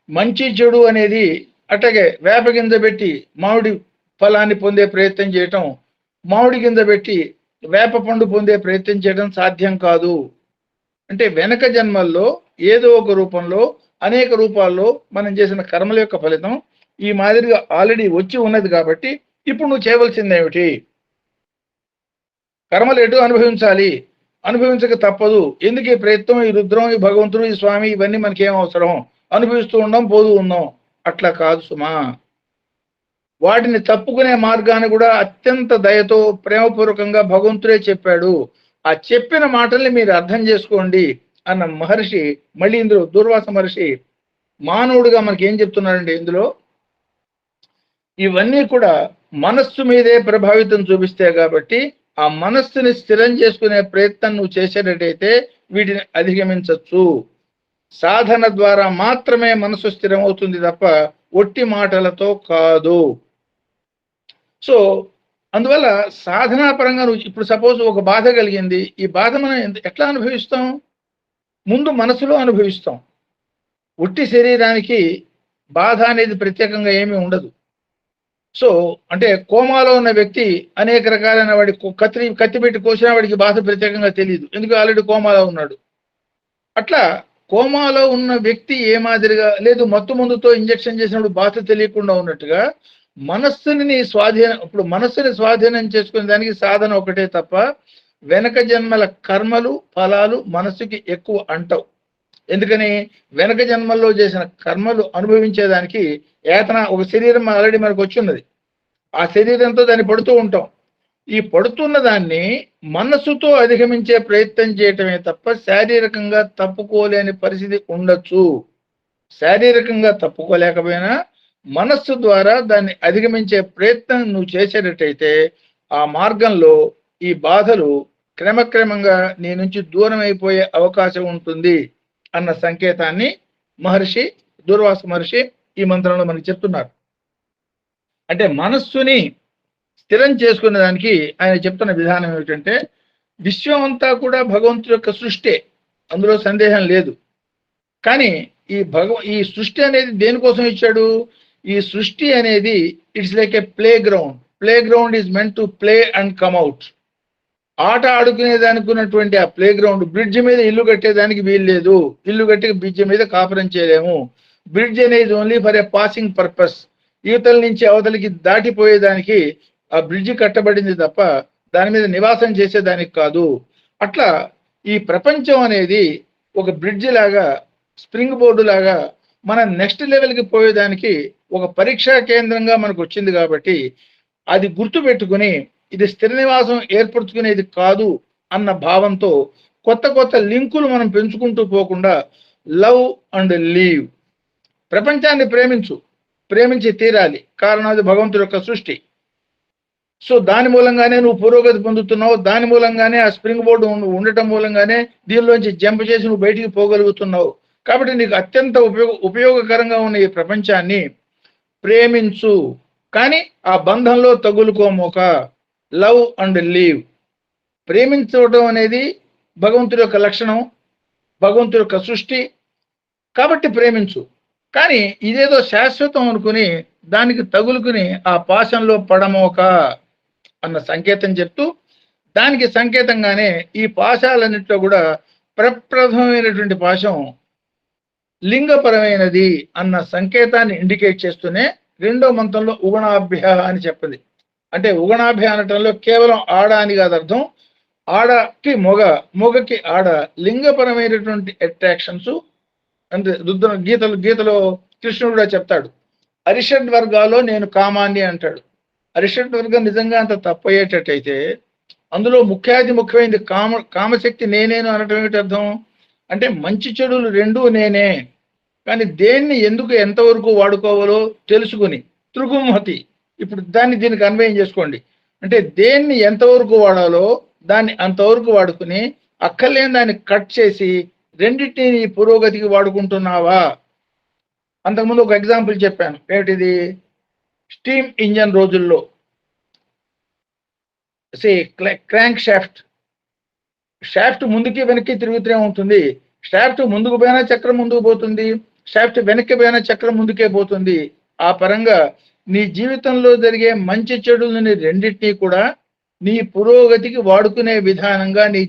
Speaker 2: మంచి చెడు అనేది అట్లాగే వేప గింజ పెట్టి మామిడి ఫలాన్ని పొందే ప్రయత్నం చేయటం, మామిడి గింజ పెట్టి వేప పండు పొందే ప్రయత్నం చేయడం సాధ్యం కాదు. అంటే వెనక జన్మల్లో ఏదో ఒక రూపంలో, అనేక రూపాల్లో మనం చేసిన కర్మల యొక్క ఫలితం ఈ మాదిరిగా ఆల్రెడీ వచ్చి ఉన్నది కాబట్టి ఇప్పుడు నువ్వు చేయవలసింది ఏమిటి? కర్మలు ఎటు అనుభవించాలి, అనుభవించక తప్పదు. ఎందుకు ఈ ప్రయత్నం, ఈ రుద్రం, ఈ భగవంతుడు, ఈ స్వామి, ఇవన్నీ మనకేం అవసరం, అనుభవిస్తూ ఉండం, పోతూ ఉన్నాం. అట్లా కాదు సుమా. వాటిని తప్పుకునే మార్గాన్ని కూడా అత్యంత దయతో ప్రేమపూర్వకంగా భగవంతుడే చెప్పాడు. ఆ చెప్పిన మాటల్ని మీరు అర్థం చేసుకోండి అన్న మహర్షి, మళ్ళీ ఇందులో దూర్వాస మహర్షి మానవుడిగా మనకి ఏం చెప్తున్నాడండి ఇందులో, ఇవన్నీ కూడా మనస్సు మీదే ప్రభావితం చూపిస్తే కాబట్టి ఆ మనస్సుని స్థిరం చేసుకునే ప్రయత్నం నువ్వు చేసేటట్టయితే వీటిని అధిగమించవచ్చు. సాధన ద్వారా మాత్రమే మనసు స్థిరమవుతుంది తప్ప ఒట్టి మాటలతో కాదు. సో అందువల్ల సాధనా పరంగా నువ్వు ఇప్పుడు సపోజ్ ఒక బాధ కలిగింది, ఈ బాధ మనం ఎట్లా అనుభవిస్తాం? ముందు మనసులో అనుభవిస్తాం. ఒట్టి శరీరానికి బాధ అనేది ప్రత్యేకంగా ఏమీ ఉండదు. సో అంటే కోమాలో ఉన్న వ్యక్తి అనేక రకాలైన వాడి కత్తి పెట్టి కోసినా వాడికి బాధ ప్రత్యేకంగా తెలియదు, ఎందుకు ఆల్రెడీ కోమాలో ఉన్నాడు. అట్లా కోమాలో ఉన్న వ్యక్తి ఏ మాదిరిగా, లేదు మత్తు మందుతో ఇంజెక్షన్ చేసినప్పుడు బాధ తెలియకుండా ఉన్నట్టుగా ఇప్పుడు మనస్సుని స్వాధీనం చేసుకునే దానికి సాధన ఒకటే తప్ప వెనక జన్మల కర్మలు ఫలాలు మనస్సుకి ఎక్కువ అంటవు. ఎందుకని? వెనక జన్మల్లో చేసిన కర్మలు అనుభవించేదానికి ఏతన ఒక శరీరం ఆల్రెడీ మనకు వచ్చి ఉన్నది. ఆ శరీరంతో దాన్ని పడుతూ ఉంటాం. ఈ పడుతున్న దాన్ని మనస్సుతో అధిగమించే ప్రయత్నం చేయటమే తప్ప శారీరకంగా తప్పుకోలేని పరిస్థితి ఉండొచ్చు. శారీరకంగా తప్పుకోలేకపోయినా మనస్సు ద్వారా దాన్ని అధిగమించే ప్రయత్నం నువ్వు చేసేటట్టయితే ఆ మార్గంలో ఈ బాధలు క్రమక్రమంగా నీ నుంచి దూరం అయిపోయే అవకాశం ఉంటుంది అన్న సంకేతాన్ని మహర్షి, దూర్వాస మహర్షి ఈ మంత్రంలో మనకి చెప్తున్నారు. అంటే మనస్సుని స్థిరం చేసుకునే దానికి ఆయన చెప్తున్న విధానం ఏమిటంటే, విశ్వం అంతా కూడా భగవంతుడి యొక్క సృష్టి, అందులో సందేహం లేదు. కానీ ఈ సృష్టి అనేది దేనికోసం ఇచ్చాడు? ఈ సృష్టి అనేది it's like A play ground. Play ground is meant to play and come out. ఆట ఆడుకునేదానికి ఉన్నటువంటి ఆ ప్లే గ్రౌండ్, బ్రిడ్జ్ మీద ఇల్లు కట్టేదానికి వీలు లేదు. ఇల్లు కట్టి బ్రిడ్జ్ మీద కాపురం చేయలేము. బ్రిడ్జ్ అనేది only for a passing purpose. యువతల నుంచి అవతలికి దాటిపోయేదానికి ఆ బ్రిడ్జ్ కట్టబడింది తప్ప దాని మీద నివాసం చేసేదానికి కాదు. అట్లా ఈ ప్రపంచం అనేది ఒక బ్రిడ్జ్ లాగా, స్ప్రింగ్ బోర్డు లాగా మన నెక్స్ట్ లెవెల్కి పోయేదానికి ఒక పరీక్షా కేంద్రంగా మనకు వచ్చింది. కాబట్టి అది గుర్తు పెట్టుకుని ఇది స్థిర నివాసం ఏర్పరచుకునేది కాదు అన్న భావంతో కొత్త కొత్త లింకులు మనం పెంచుకుంటూ పోకుండా లవ్ అండ్ లీవ్, ప్రపంచాన్ని ప్రేమించి తీరాలి. కారణం అది భగవంతుడి యొక్క సృష్టి. సో దాని మూలంగానే నువ్వు పురోగతి పొందుతున్నావు, దాని మూలంగానే ఆ స్ప్రింగ్ బోర్డు ఉండటం మూలంగానే దీనిలోంచి జంప్ చేసి నువ్వు బయటికి పోగలుగుతున్నావు. కాబట్టి నీకు అత్యంత ఉపయోగకరంగా ఉన్న ఈ ప్రపంచాన్ని ప్రేమించు, కానీ ఆ బంధంలో తగులుకోమోక. Love and leave. ప్రేమించడం అనేది భగవంతుడి యొక్క లక్షణం, భగవంతుడి యొక్క సృష్టి. కాబట్టి ప్రేమించు, కానీ ఇదేదో శాశ్వతం అనుకుని దానికి తగులుకుని ఆ పాశంలో పడమోక అన్న సంకేతం చెప్తూ, దానికి సంకేతంగానే ఈ పాశాలన్నింటిలో కూడా ప్రప్రథమైనటువంటి పాశం లింగపరమైనది అన్న సంకేతాన్ని ఇండికేట్ చేస్తూనే రెండో మంత్రంలో ఉగణాభ్య అని చెప్పింది. అంటే ఉగణాభ్య అనటంలో కేవలం ఆడ అని కాదు అర్థం. ఆడకి మొగకి ఆడ, లింగపరమైనటువంటి అట్రాక్షన్స్. అంటే గీతలో కృష్ణుడు కూడా చెప్తాడు, అరిషడ్ వర్గాల్లో నేను కామాన్ని అంటాడు. అరిషడ్ వర్గం నిజంగా అంత తప్పయ్యేటట్టయితే అందులో ముఖ్యమైనది కామశక్తి నేనేను అనటం ఏమిటి అర్థం? అంటే మంచి చెడులు రెండూ నేనే, కానీ దేన్ని ఎందుకు ఎంతవరకు వాడుకోవాలో తెలుసుకుని త్రిగుణమతి. ఇప్పుడు దీనికి అన్వయం చేసుకోండి. అంటే దేన్ని ఎంతవరకు వాడాలో దాన్ని అంతవరకు వాడుకుని అక్కర్లేని దాన్ని కట్ చేసి రెండింటిని పురోగతికి వాడుకుంటున్నావా? అంతకుముందు ఒక ఎగ్జాంపుల్ చెప్పాను, ఏమిటిది? స్టీమ్ ఇంజన్ రోజుల్లో క్రాంక్ షాఫ్ట్ ముందుకి వెనక్కి తిరుగుతూనే ఉంటుంది. షాఫ్ట్ ముందుకు పోయినా చక్రం ముందుకు పోతుంది, షాఫ్ట్ వెనక్కి పోయినా చక్రం ముందుకే పోతుంది. ఆ పరంగా నీ జీవితంలో జరిగే మంచి చెడులని రెండింటినీ కూడా నీ పురోగతికి వాడుకునే విధానంగా నీ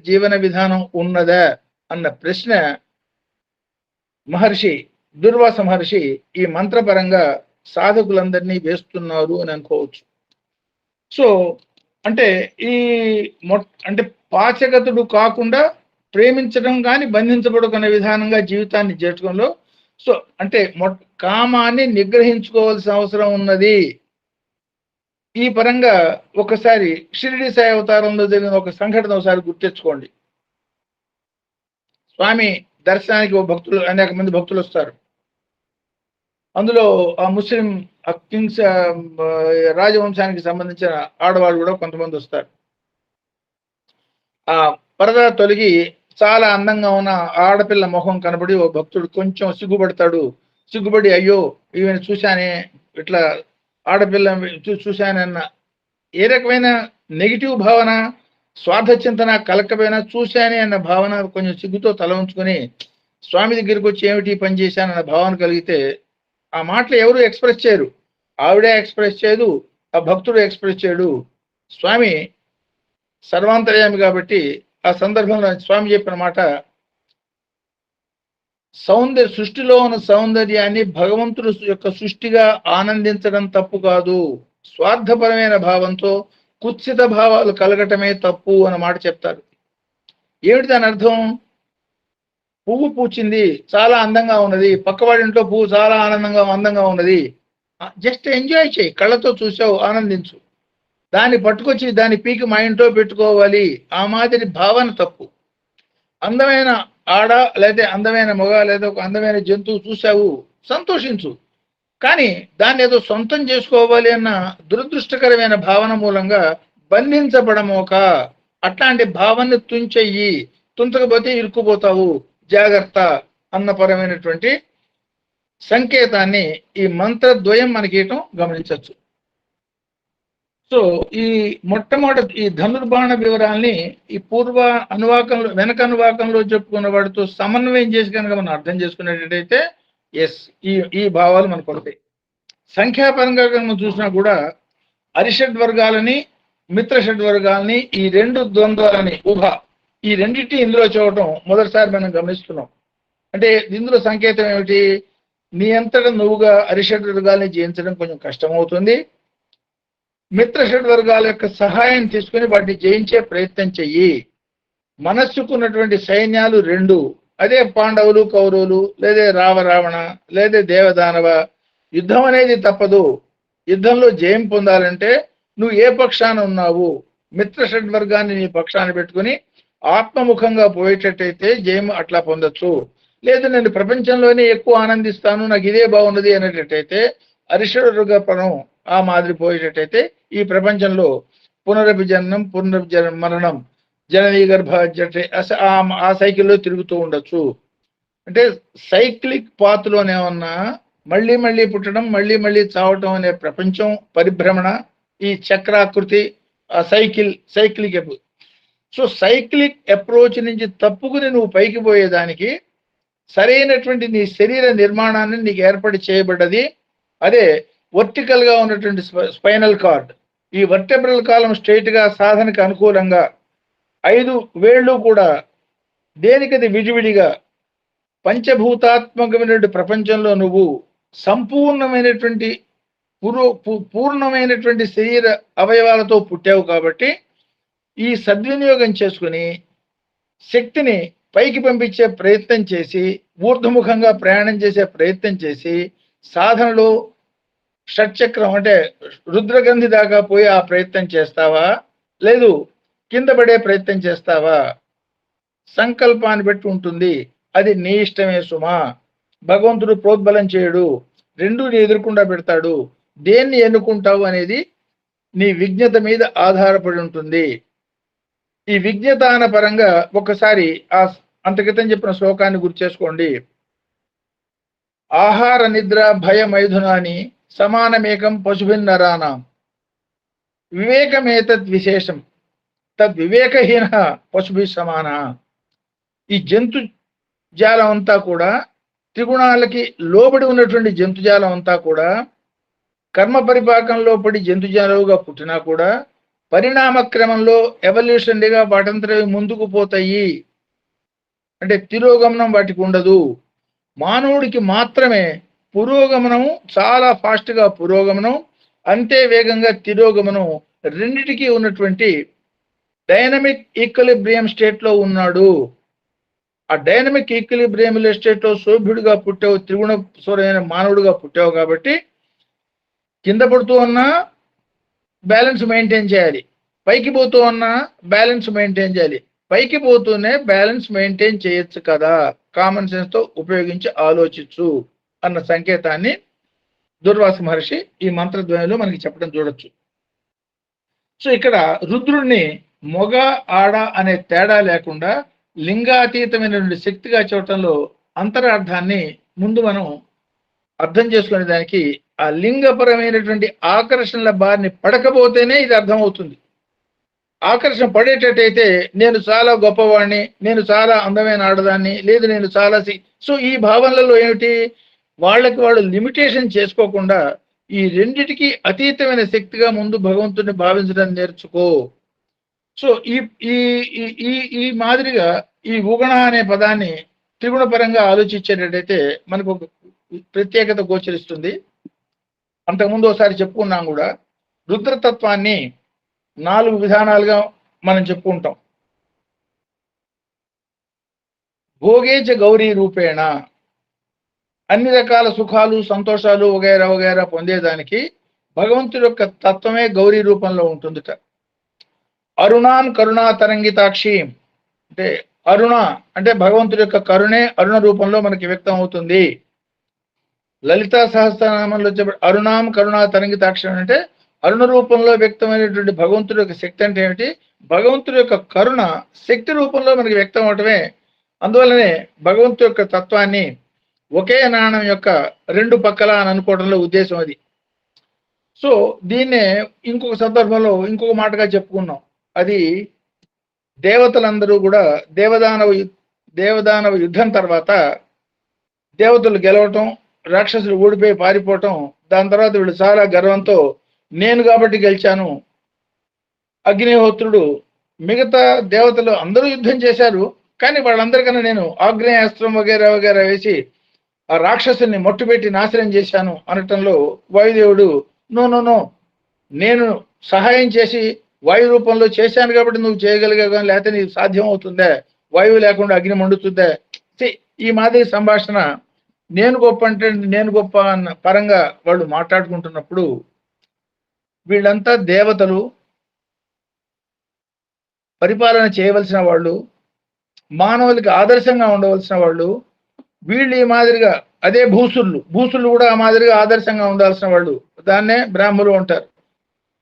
Speaker 2: జీవన విధానం ఉన్నదా అన్న ప్రశ్న దుర్వాస మహర్షి ఈ మంత్రపరంగా సాధకులందరినీ వేస్తున్నారు అని అనుకోవచ్చు. సో అంటే అంటే పాచగతుడు కాకుండా ప్రేమించడం కానీ బంధించబడుకునే విధానంగా జీవితాన్ని చేర్చడంలో సో అంటే కామాన్ని నిగ్రహించుకోవాల్సిన అవసరం ఉన్నది. ఈ పరంగా ఒకసారి షిరిడి సాయి అవతారంలో జరిగిన ఒక సంఘటన ఒకసారి గుర్తించుకోండి. స్వామి దర్శనానికి అనేక మంది భక్తులు వస్తారు. అందులో ఆ ముస్లిం కింగ్స్ రాజవంశానికి సంబంధించిన ఆడవాళ్ళు కూడా కొంతమంది వస్తారు. ఆ పరదా తొలగి చాలా అందంగా ఉన్న ఆడపిల్ల మొహం కనబడి ఓ భక్తుడు కొంచెం సిగ్గుపడి అయ్యో ఈమెను చూశానే, ఇట్లా ఆడపిల్ల చూశానన్న ఏ రకమైన నెగిటివ్ భావన, స్వార్థ చింతన కలకపోయినా చూశానే అన్న భావన కొంచెం సిగ్గుతో తల ఉంచుకొని స్వామి దగ్గరికి వచ్చి ఏమిటి పని చేశానన్న భావన కలిగితే ఆ మాటలు ఎవరు ఎక్స్ప్రెస్ చేయరు. ఆవిడే ఎక్స్ప్రెస్ చేయదు, ఆ భక్తుడు ఎక్స్ప్రెస్ చేయడు. స్వామి సర్వాంతర్యామి కాబట్టి ఆ సందర్భంలో స్వామి చెప్పిన మాట, సృష్టిలో ఉన్న సౌందర్యాన్ని భగవంతుడు యొక్క సృష్టిగా ఆనందించడం తప్పు కాదు, స్వార్థపరమైన భావంతో కుత్సిత భావాలు కలగటమే తప్పు అన్న మాట చెప్తారు. ఏమిటి దాని అర్థం? పువ్వు పూచింది, చాలా అందంగా ఉన్నది, పక్కవాడింట్లో పువ్వు చాలా అందంగా ఉన్నది, జస్ట్ ఎంజాయ్ చేయి, కళ్ళతో చూసావు, ఆనందించు. దాన్ని పట్టుకొచ్చి దాని పీకి మా ఇంట్లో పెట్టుకోవాలి, ఆ మాదిరి భావన తప్పు. అందమైన ఆడ లేదా అందమైన మగ లేదా ఒక అందమైన జంతువు చూసావు, సంతోషించు, కానీ దాన్ని ఏదో సొంతం చేసుకోవాలి అన్న దురదృష్టకరమైన భావన మూలంగా బంధించబడమోక. అట్లాంటి భావనని తుంచకపోతే ఇరుక్కుపోతావు, జాగ్రత్త అన్నపరమైనటువంటి సంకేతాన్ని ఈ మంత్రద్వయం మనకి గమనించవచ్చు. సో ఈ మొట్టమొదటి ఈ ధనుర్బాణ వివరాల్ని ఈ వెనక అనువాకంలో చెప్పుకున్న వాటితో సమన్వయం చేసి కనుక మనం అర్థం చేసుకునేటట్టయితే ఈ భావాలు మనకు వస్తాయి. సంఖ్యాపరంగా మనం చూసినా కూడా అరిషడ్ వర్గాలని, మిత్రషడ్ వర్గాలని, ఈ రెండు ద్వంద్వాలని ఈ రెండింటి ఇందులో చూడటం మొదటిసారి మనం గమనిస్తున్నాం. అంటే ఇందులో సంకేతం ఏమిటి? నీ అంతటా నువ్వుగా అరిషడ్ వర్గాల్ని జయించడం కొంచెం కష్టమవుతుంది. మిత్రషడ్ వర్గాల యొక్క సహాయం తీసుకుని వాటిని జయించే ప్రయత్నం చెయ్యి. మనస్సుకున్నటువంటి సైన్యాలు రెండు, అదే పాండవులు కౌరవులు, లేదా రావణ, లేదా దేవదానవ. యుద్ధం అనేది తప్పదు. యుద్ధంలో జయం పొందాలంటే నువ్వు ఏ పక్షాన ఉన్నావు, మిత్ర షడ్వర్గాన్ని నీ పక్షాన పెట్టుకుని ఆత్మముఖంగా పోయేటట్టయితే జయం అట్లా పొందొచ్చు. లేదు నేను ప్రపంచంలోనే ఎక్కువ ఆనందిస్తాను, నాకు ఇదే బాగున్నది అనేటట్టయితే అరిషడ్వర్గపరం ఆ మాదిరి పోయేటట్టయితే ఈ ప్రపంచంలో పునరభిజననం మరణం జననీ గర్భ ఆ సైకిల్లో తిరుగుతూ ఉండొచ్చు. అంటే సైక్లిక్ పాత్లోనే ఉన్న మళ్ళీ మళ్ళీ పుట్టడం, మళ్ళీ మళ్ళీ చావటం అనే ప్రపంచం పరిభ్రమణ, ఈ చక్రాకృతి సైక్లిక్ సో సైక్లిక్ అప్రోచ్ నుంచి తప్పుకుని నువ్వు పైకి పోయేదానికి సరైనటువంటి నీ శరీర నిర్మాణాన్ని నీకు ఏర్పాటు చేయబడ్డది. అదే వర్టికల్ గా ఉన్నటువంటి స్పైనల్ కార్డ్. ఈ వర్టెబ్రల్ కాలం స్ట్రైట్ గా సాధనకు అనుకూలంగా 5 వేళ్ళు కూడా దేనికది విడివిడిగా పంచభూతాత్మకమైనటువంటి ప్రపంచంలో నువ్వు సంపూర్ణమైనటువంటి పూర్ణమైనటువంటి శరీర అవయవాలతో పుట్టావు. కాబట్టి ఈ సద్వినియోగం చేసుకుని శక్తిని పైకి పంపించే ప్రయత్నం చేసి ఊర్ధముఖంగా ప్రయాణం చేసే ప్రయత్నం చేసి సాధనలో షట్చక్రం అంటే రుద్రగంధి దాకా పోయి ఆ ప్రయత్నం చేస్తావా, లేదు కింద పడే ప్రయత్నం చేస్తావా? సంకల్పాన్ని బట్టి ఉంటుంది. అది నీ ఇష్టమే సుమా. భగవంతుడు ప్రోద్బలం చేయడు, రెండూ నీ ఎదుర్కొండా పెడతాడు. దేన్ని ఎన్నుకుంటావు అనేది నీ విజ్ఞత మీద ఆధారపడి ఉంటుంది. ఈ విజ్ఞతాన పరంగా ఒకసారి ఆ అంతక్రితం చెప్పిన శ్లోకాన్ని గుర్తు చేసుకోండి. ఆహార నిద్ర భయ మైథునాని సమానమేకం పశుభిన్నరానాం వివేకమేతద్ విశేషం తద్వివేకహీన పశుభి సమాన. ఈ జంతు జాలం అంతా కూడా త్రిగుణాలకి లోబడి ఉన్నటువంటి జంతుజాలం అంతా కూడా కర్మ పరిపాకంలో పడి జంతుజాలుగా పుట్టినా కూడా పరిణామ క్రమంలో ఎవల్యూషన్గా వాటంతరవి ముందుకు పోతాయి. అంటే తిరోగమనం వాటికి ఉండదు. మానవుడికి మాత్రమే పురోగమనం, చాలా ఫాస్ట్గా పురోగమనం, అంతే వేగంగా తిరోగమనం రెండిటికి ఉన్నటువంటి డైనమిక్ ఈక్విలిబ్రియం స్టేట్లో ఉన్నాడు. ఆ డైనమిక్ ఈక్విలిబ్రియం స్టేట్లో శోభ్యుడిగా పుట్టావు, త్రిగుణ స్వరమైన మానవుడిగా పుట్టావు. కాబట్టి కింద పడుతూ ఉన్నా బ్యాలెన్స్ మెయింటైన్ చేయాలి, పైకి పోతూ ఉన్నా బ్యాలెన్స్ మెయింటైన్ చేయాలి. పైకి పోతూనే బ్యాలెన్స్ మెయింటైన్ చేయొచ్చు కదా, కామన్ సెన్స్ తో ఉపయోగించి ఆలోచించు అన్న సంకేతాన్ని దుర్వాస మహర్షి ఈ మంత్రద్వయంలో మనకి చెప్పడం చూడొచ్చు. సో ఇక్కడ రుద్రుణ్ణి మొగ ఆడ అనే తేడా లేకుండా లింగాతీతమైనటువంటి శక్తిగా చూడటంలో అంతరార్థాన్ని ముందు మనం అర్థం చేసుకునే దానికి ఆ లింగపరమైనటువంటి ఆకర్షణల బారిని పడకపోతేనే ఇది అర్థమవుతుంది. ఆకర్షణ పడేటట్టయితే నేను చాలా గొప్పవాడిని, నేను చాలా అందమైన ఆడదాన్ని, లేదు నేను చాలా సో ఈ భావనలలో ఏమిటి, వాళ్ళకి వాళ్ళు లిమిటేషన్ చేసుకోకుండా ఈ రెండిటికి అతీతమైన శక్తిగా ముందు భగవంతుడిని భావించడం నేర్చుకో. సో ఈ ఈ ఈ ఈ మాదిరిగా ఈ ఉగణ అనే పదాన్ని త్రిగుణ పరంగా ఆలోచించేటట్టయితే మనకు ఒక ప్రత్యేకత గోచరిస్తుంది. అంతకుముందు ఒకసారి చెప్పుకున్నాం కూడా, రుద్రతత్వాన్ని 4 విధానాలుగా మనం చెప్పుకుంటాం. భోగేచ గౌరీ రూపేణ, అన్ని రకాల సుఖాలు సంతోషాలు వగైరా వగైరా పొందేదానికి భగవంతుడి యొక్క తత్వమే గౌరీ రూపంలో ఉంటుందిట. అరుణాన్ కరుణా తరంగితాక్షి, అంటే అరుణ అంటే భగవంతుడి యొక్క కరుణే అరుణ రూపంలో మనకి వ్యక్తం అవుతుంది. లలితా సహస్రనామంలో చెప్పే అరుణాం కరుణా తరంగితాక్షి అంటే అరుణ రూపంలో వ్యక్తమైనటువంటి భగవంతుడి యొక్క శక్తి అంటే ఏమిటి, భగవంతుడి యొక్క కరుణ శక్తి రూపంలో మనకి వ్యక్తం అవటమే. అందువల్లనే భగవంతుడి యొక్క తత్వాన్ని ఒకే నాణం యొక్క 2 పక్కల అని అనుకోవడంలో ఉద్దేశం అది. సో దీన్నే ఇంకొక సందర్భంలో ఇంకొక మాటగా చెప్పుకున్నాం. అది దేవతలందరూ కూడా దేవదానవ యుద్ధం తర్వాత దేవతలు గెలవటం, రాక్షసులు ఓడిపోయి పారిపోవటం, దాని తర్వాత వీళ్ళు చాలా గర్వంతో నేను కాబట్టి గెలిచాను. అగ్నిహోత్రుడు మిగతా దేవతలు అందరూ యుద్ధం చేశారు, కానీ వాళ్ళందరికన్నా నేను ఆగ్నేయాస్త్రం వగైరా వగైరా వేసి ఆ రాక్షసుని మట్టుపెట్టి నాశనం చేశాను అనటంలో వాయుదేవుడు నో నో నో, నేను సహాయం చేసి వాయు రూపంలో చేశాను కాబట్టి నువ్వు చేయగలిగావు, కానీ లేకపోతే నీకు సాధ్యం అవుతుందే, వాయువు లేకుండా అగ్ని మండుతుందే. ఈ మాదిరి సంభాషణ నేను గొప్ప అంటే నేను గొప్ప అన్న పరంగా వాళ్ళు మాట్లాడుకుంటున్నప్పుడు వీళ్ళంతా దేవతలు, పరిపాలన చేయవలసిన వాళ్ళు, మానవులకి ఆదర్శంగా ఉండవలసిన వాళ్ళు. వీళ్ళు ఈ మాదిరిగా అదే భూసులు కూడా ఆ మాదిరిగా ఆదర్శంగా ఉండాల్సిన వాళ్ళు. దాన్నే బ్రాహ్మలు అంటారు.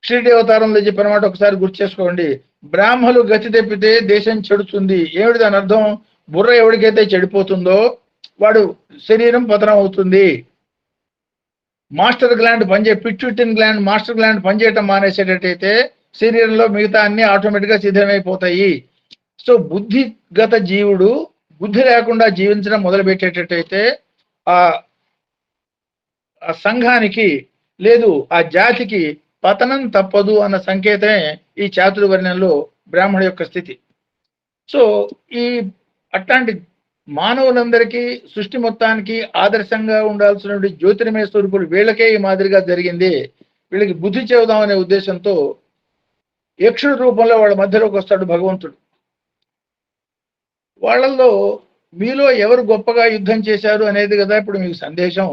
Speaker 2: షిరిడి అవతారంలో చెప్పిన మాట ఒకసారి గుర్తు చేసుకోండి. బ్రాహ్మలు గతి తప్పితే దేశం చెడుతుంది. ఏమిటి దాని అర్థం? బుర్ర ఎవరికైతే చెడిపోతుందో వాడు శరీరం పతనం అవుతుంది. Master gland pituitary gland master gland పనిచేయటం మానేసేటట్టయితే శరీరంలో మిగతా అన్ని ఆటోమేటిక్గా సిద్ధమైపోతాయి. సో బుద్ధిగత జీవుడు బుద్ధి లేకుండా జీవించడం మొదలు పెట్టేటట్టయితే ఆ సంఘానికి లేదు, ఆ జాతికి పతనం తప్పదు అన్న సంకేతమే ఈ చాతుర్వర్ణ్యంలో బ్రాహ్మణ యొక్క స్థితి. సో ఈ అట్లాంటి మానవులందరికీ సృష్టి మొత్తానికి ఆదర్శంగా ఉండాల్సిన జ్యోతిర్మయ స్వరూపులు వీళ్ళకే ఈ మాదిరిగా జరిగింది. వీళ్ళకి బుద్ధి చెబుదాం అనే ఉద్దేశంతో యక్షుడి రూపంలో వాళ్ళ మధ్యలోకి వస్తాడు భగవంతుడు. వాళ్ళల్లో మీలో ఎవరు గొప్పగా యుద్ధం చేశారు అనేది కదా ఇప్పుడు మీకు సందేశం.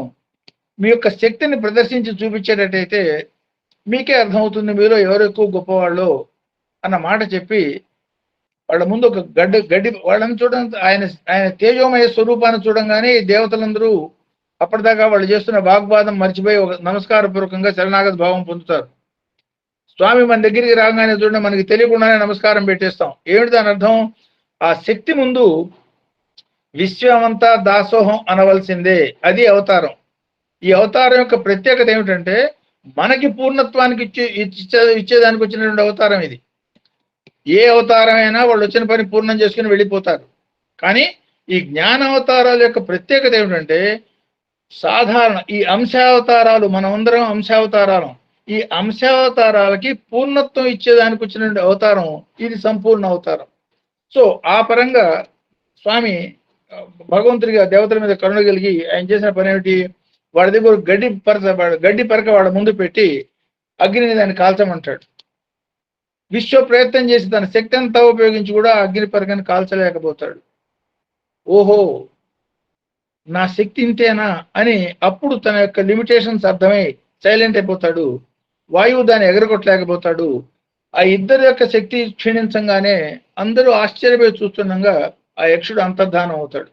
Speaker 2: మీ యొక్క శక్తిని ప్రదర్శించి చూపించేటట్టయితే మీకే అర్థమవుతుంది మీలో ఎవరు ఎక్కువ గొప్పవాళ్ళు అన్న మాట చెప్పి వాళ్ళ ముందు ఒక గడ్డి వాళ్ళని చూడండి. ఆయన తేజోమయ స్వరూపాన్ని చూడంగానే ఈ దేవతలందరూ అప్పటిదాకా వాళ్ళు చేస్తున్న వాగ్వాదం మర్చిపోయి ఒక నమస్కారపూర్వకంగా శరణాగత భావం పొందుతారు. స్వామి మన దగ్గరికి రాగానే చూడండి మనకి తెలియకుండానే నమస్కారం పెట్టేస్తాం. ఏమిటి దాని అర్థం? ఆ శక్తి ముందు విశ్వమంతా దాసోహం అనవలసిందే. అది అవతారం. ఈ అవతారం యొక్క ప్రత్యేకత ఏమిటంటే మనకి పూర్ణత్వానికి ఇచ్చేదానికి వచ్చినటువంటి అవతారం ఇది. ఏ అవతారం అయినా వాళ్ళు వచ్చిన పని పూర్ణం చేసుకుని వెళ్ళిపోతారు. కానీ ఈ జ్ఞాన అవతారాల యొక్క ప్రత్యేకత ఏమిటంటే సాధారణ ఈ అంశావతారాలు, మనమందరం అంశావతారాలం. ఈ అంశావతారాలకి పూర్ణత్వం ఇచ్చేదానికి వచ్చినటువంటి అవతారం ఇది సంపూర్ణ అవతారం. సో ఆ పరంగా స్వామి భగవంతుడిగా దేవతల మీద కరుణ కలిగి ఆయన చేసిన పని ఏమిటి? వాడి దగ్గర గడ్డి పరక వాడి ముందు పెట్టి అగ్నిని దాన్ని కాల్చమంటాడు. విశ్వ ప్రయత్నం చేసి తన శక్తి అంతా ఉపయోగించి కూడా అగ్ని పరకని కాల్చలేకపోతాడు. ఓహో నా శక్తి ఇంతేనా అని అప్పుడు తన యొక్క లిమిటేషన్స్ అర్థమై సైలెంట్ అయిపోతాడు. వాయువు దాన్ని ఎగరగొట్టలేకపోతాడు. ఆ ఇద్దరి యొక్క శక్తి క్షీణించంగానే అందరూ ఆశ్చర్యపోయి చూస్తుండగా ఆ యక్షుడు అంతర్ధానం అవుతాడు.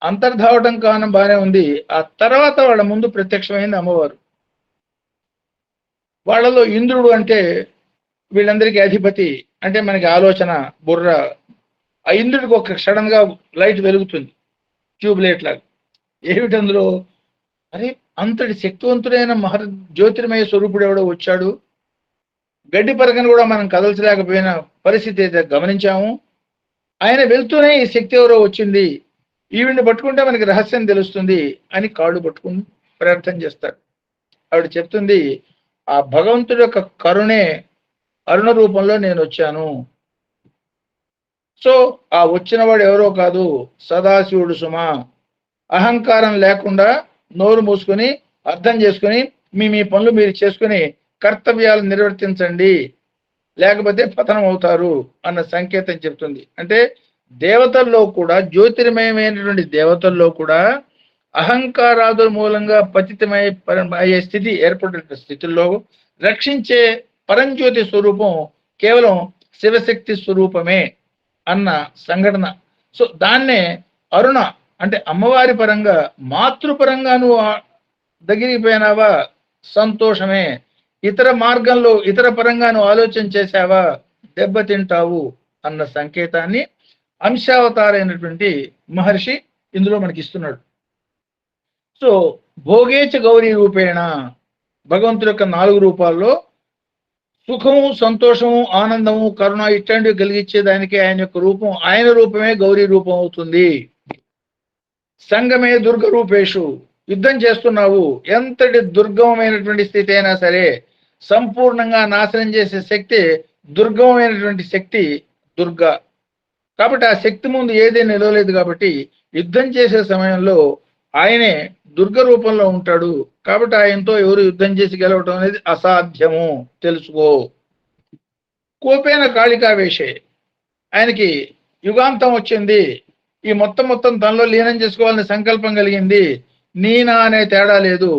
Speaker 2: అంతర్ధావటం కారణం బాగానే ఉంది. ఆ తర్వాత వాళ్ళ ముందు ప్రత్యక్షమైంది అమ్మవారు. వాళ్ళలో ఇంద్రుడు అంటే వీళ్ళందరికీ అధిపతి, అంటే మనకి ఆలోచన బుర్ర. ఆ ఇంద్రుడికి ఒక సడన్ గా లైట్ వెలుగుతుంది, ట్యూబ్ లైట్ లాగా. ఏమిటి అందులో? అరే అంతటి శక్తివంతుడైన జ్యోతిర్మయ స్వరూపుడు ఎవడో వచ్చాడు. గడ్డి పరకను కూడా మనం కదల్చలేకపోయిన పరిస్థితి అయితే గమనించాము. ఆయన వెళ్తూనే ఈ శక్తి ఎవరో వచ్చింది, ఈవిడ్ని పట్టుకుంటే మనకి రహస్యం తెలుస్తుంది అని కాళ్ళు పట్టుకుని ప్రార్థన చేస్తాడు. ఆవిడ చెప్తుంది ఆ భగవంతుడి యొక్క కరుణే అరుణ రూపంలో నేను వచ్చాను. సో ఆ వచ్చినవాడు ఎవరో కాదు, సదాశివుడు సుమా. అహంకారం లేకుండా నోరు మూసుకొని అర్థం చేసుకుని మీ పనులు మీరు చేసుకుని కర్తవ్యాలు నిర్వర్తించండి, లేకపోతే పతనం అవుతారు అన్న సంకేతం చెప్తుంది. అంటే దేవతల్లో కూడా, జ్యోతిర్మయమైనటువంటి దేవతల్లో కూడా అహంకారాదుల మూలంగా పతితమై అయ్యే స్థితి ఏర్పడిన స్థితుల్లో రక్షించే పరంజ్యోతి స్వరూపం కేవలం శివశక్తి స్వరూపమే అన్న సంఘటన. సో దాన్నే అరుణ అంటే అమ్మవారి పరంగా, మాతృపరంగా నువ్వు దగ్గరికి పోయినావా సంతోషమే, ఇతర మార్గంలో ఇతర పరంగా నువ్వు ఆలోచన చేశావా దెబ్బతింటావు అన్న సంకేతాన్ని అంశావతారైనటువంటి మహర్షి ఇందులో మనకి ఇస్తున్నాడు. సో భోగేచ గౌరీ రూపేణ భగవంతుడి యొక్క 4 రూపాల్లో సుఖము, సంతోషము, ఆనందము, కరుణ ఇట్లాంటివి కలిగించేదానికి ఆయన యొక్క రూపం, ఆయన రూపమే గౌరీ రూపం అవుతుంది. సంగమే దుర్గ రూపేషు, యుద్ధం చేస్తున్నావు, ఎంతటి దుర్గమమైనటువంటి స్థితి అయినా సరే సంపూర్ణంగా నాశనం చేసే శక్తి దుర్గమమైనటువంటి శక్తి దుర్గా. కాబట్టి ఆ శక్తి ముందు ఏదే నిలవలేదు. కాబట్టి యుద్ధం చేసే సమయంలో ఆయనే దుర్గ రూపంలో ఉంటాడు. కాబట్టి ఆయనతో ఎవరు యుద్ధం చేసి గెలవటం అనేది అసాధ్యము, తెలుసుకో. కోపేన కాళికావేశే, ఆయనకి యుగాంతం వచ్చింది, ఈ మొత్తం తనలో లీనం చేసుకోవాలని సంకల్పం కలిగింది, నీనా అనే తేడా లేదు,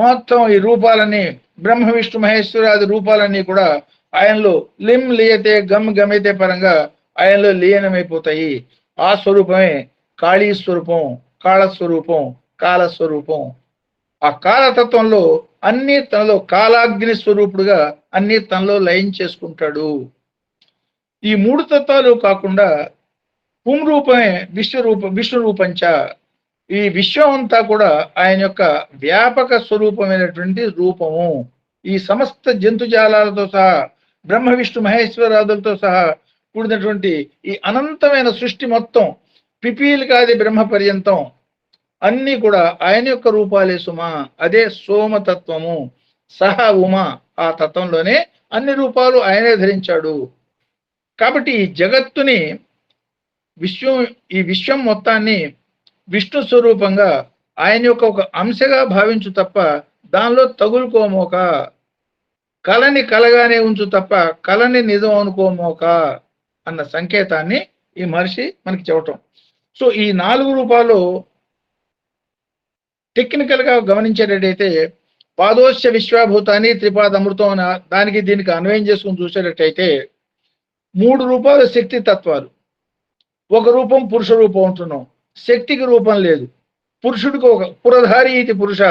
Speaker 2: మొత్తం ఈ రూపాలన్నీ బ్రహ్మ విష్ణు మహేశ్వరాది రూపాలన్నీ కూడా ఆయనలో లిమ్ లీయతే గమ్ గమైతే పరంగా ఆయనలో లీనమైపోతాయి. ఆ స్వరూపమే కాళీ స్వరూపం, కాళస్వరూపం, కాలస్వరూపం. ఆ కాలతత్వంలో అన్ని తనలో కాలాగ్ని స్వరూపుడుగా అన్ని తనలో లయం చేసుకుంటాడు. ఈ మూడు తత్వాలు కాకుండా పుంరూపమే విష్ణు రూపంచ, ఈ విశ్వం అంతా కూడా ఆయన యొక్క వ్యాపక స్వరూపమైనటువంటి రూపము. ఈ సమస్త జంతుజాలాలతో సహా బ్రహ్మ విష్ణు మహేశ్వరాదులతో సహా కూడినటువంటి ఈ అనంతమైన సృష్టి మొత్తం పిపీలికాది బ్రహ్మ పర్యంతం అన్ని కూడా ఆయన యొక్క రూపాలే సుమా. అదే సోమతత్వము. సహ ఉమ, ఆ తత్వంలోనే అన్ని రూపాలు ఆయనే ధరించాడు. కాబట్టి ఈ జగత్తుని ఈ విశ్వం మొత్తాన్ని విష్ణు స్వరూపంగా ఆయన యొక్క ఒక అంశగా భావించు తప్ప దానిలో తగులుకోమోక, కళని కలగానే ఉంచు తప్ప కళని నిజం అనుకోమోక అన్న సంకేతాన్ని ఈ మహర్షి మనకి చెప్పటం. సో ఈ 4 రూపాలు టెక్నికల్ గా గమనించేటట్టయితే పాదోశ్య విశ్వభూతాన్ని త్రిపాద అమృతం అన్న దానికి దీనికి అన్వయం చేసుకుని చూసేటట్టయితే 3 రూపాలు శక్తి తత్వాలు, ఒక రూపం పురుష రూపం ఉంటున్నాం, శక్తికి రూపం లేదు. పురుషుడికి ఒక పురధారి ఇది పురుష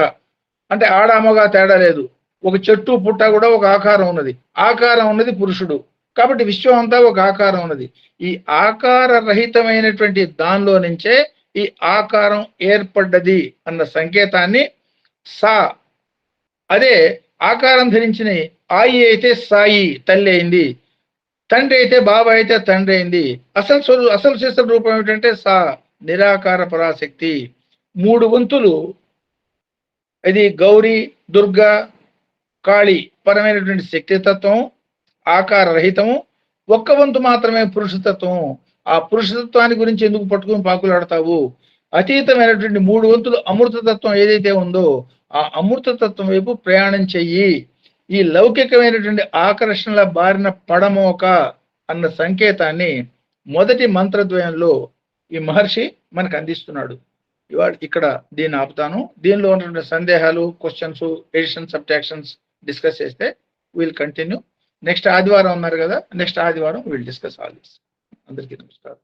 Speaker 2: అంటే ఆడామగా తేడా లేదు, ఒక చెట్టు పుట్ట కూడా ఒక ఆకారం ఉన్నది, ఆకారం ఉన్నది పురుషుడు. కాబట్టి విశ్వం అంతా ఒక ఆకారం ఉన్నది. ఈ ఆకార రహితమైనటువంటి దానిలో నుంచే ఈ ఆకారం ఏర్పడ్డది అన్న సంకేతాన్ని సా, అదే ఆకారం ధరించిన ఆయి అయితే సాయి తల్లి అయింది, తండ్రి అయితే బాబా అయితే తండ్రి అయింది. అసలు శిశు రూపం ఏమిటంటే సా, నిరాకార పరాశక్తి. 3 వంతులు, ఇది గౌరీ, దుర్గా, కాళీ పరమైనటువంటి శక్తితత్వం, ఆకార రహితము. 1 వంతు మాత్రమే పురుషతత్వం. ఆ పురుషతత్వాన్ని గురించి ఎందుకు పట్టుకుని పాకులాడతావు? అతీతమైనటువంటి 3 వంతులు అమృతతత్వం ఏదైతే ఉందో ఆ అమృతతత్వం వైపు ప్రయాణం చెయ్యి. ఈ లౌకికమైనటువంటి ఆకర్షణల బారిన పడమోక అన్న సంకేతాన్ని మొదటి మంత్రద్వయంలో ఈ మహర్షి మనకు అందిస్తున్నాడు. ఇవాళ ఇక్కడ దీన్ని ఆపుతాను. దీనిలో ఉన్నటువంటి సందేహాలు, క్వశ్చన్స్, ఎడిషన్, సబ్ట్రాక్షన్స్ డిస్కస్ చేస్తే విల్ కంటిన్యూ. నెక్స్ట్ ఆదివారం ఉన్నారు కదా, నెక్స్ట్ ఆదివారం విల్ డిస్కస్ ఆల్ దిస్. అందరికీ నమస్కారం.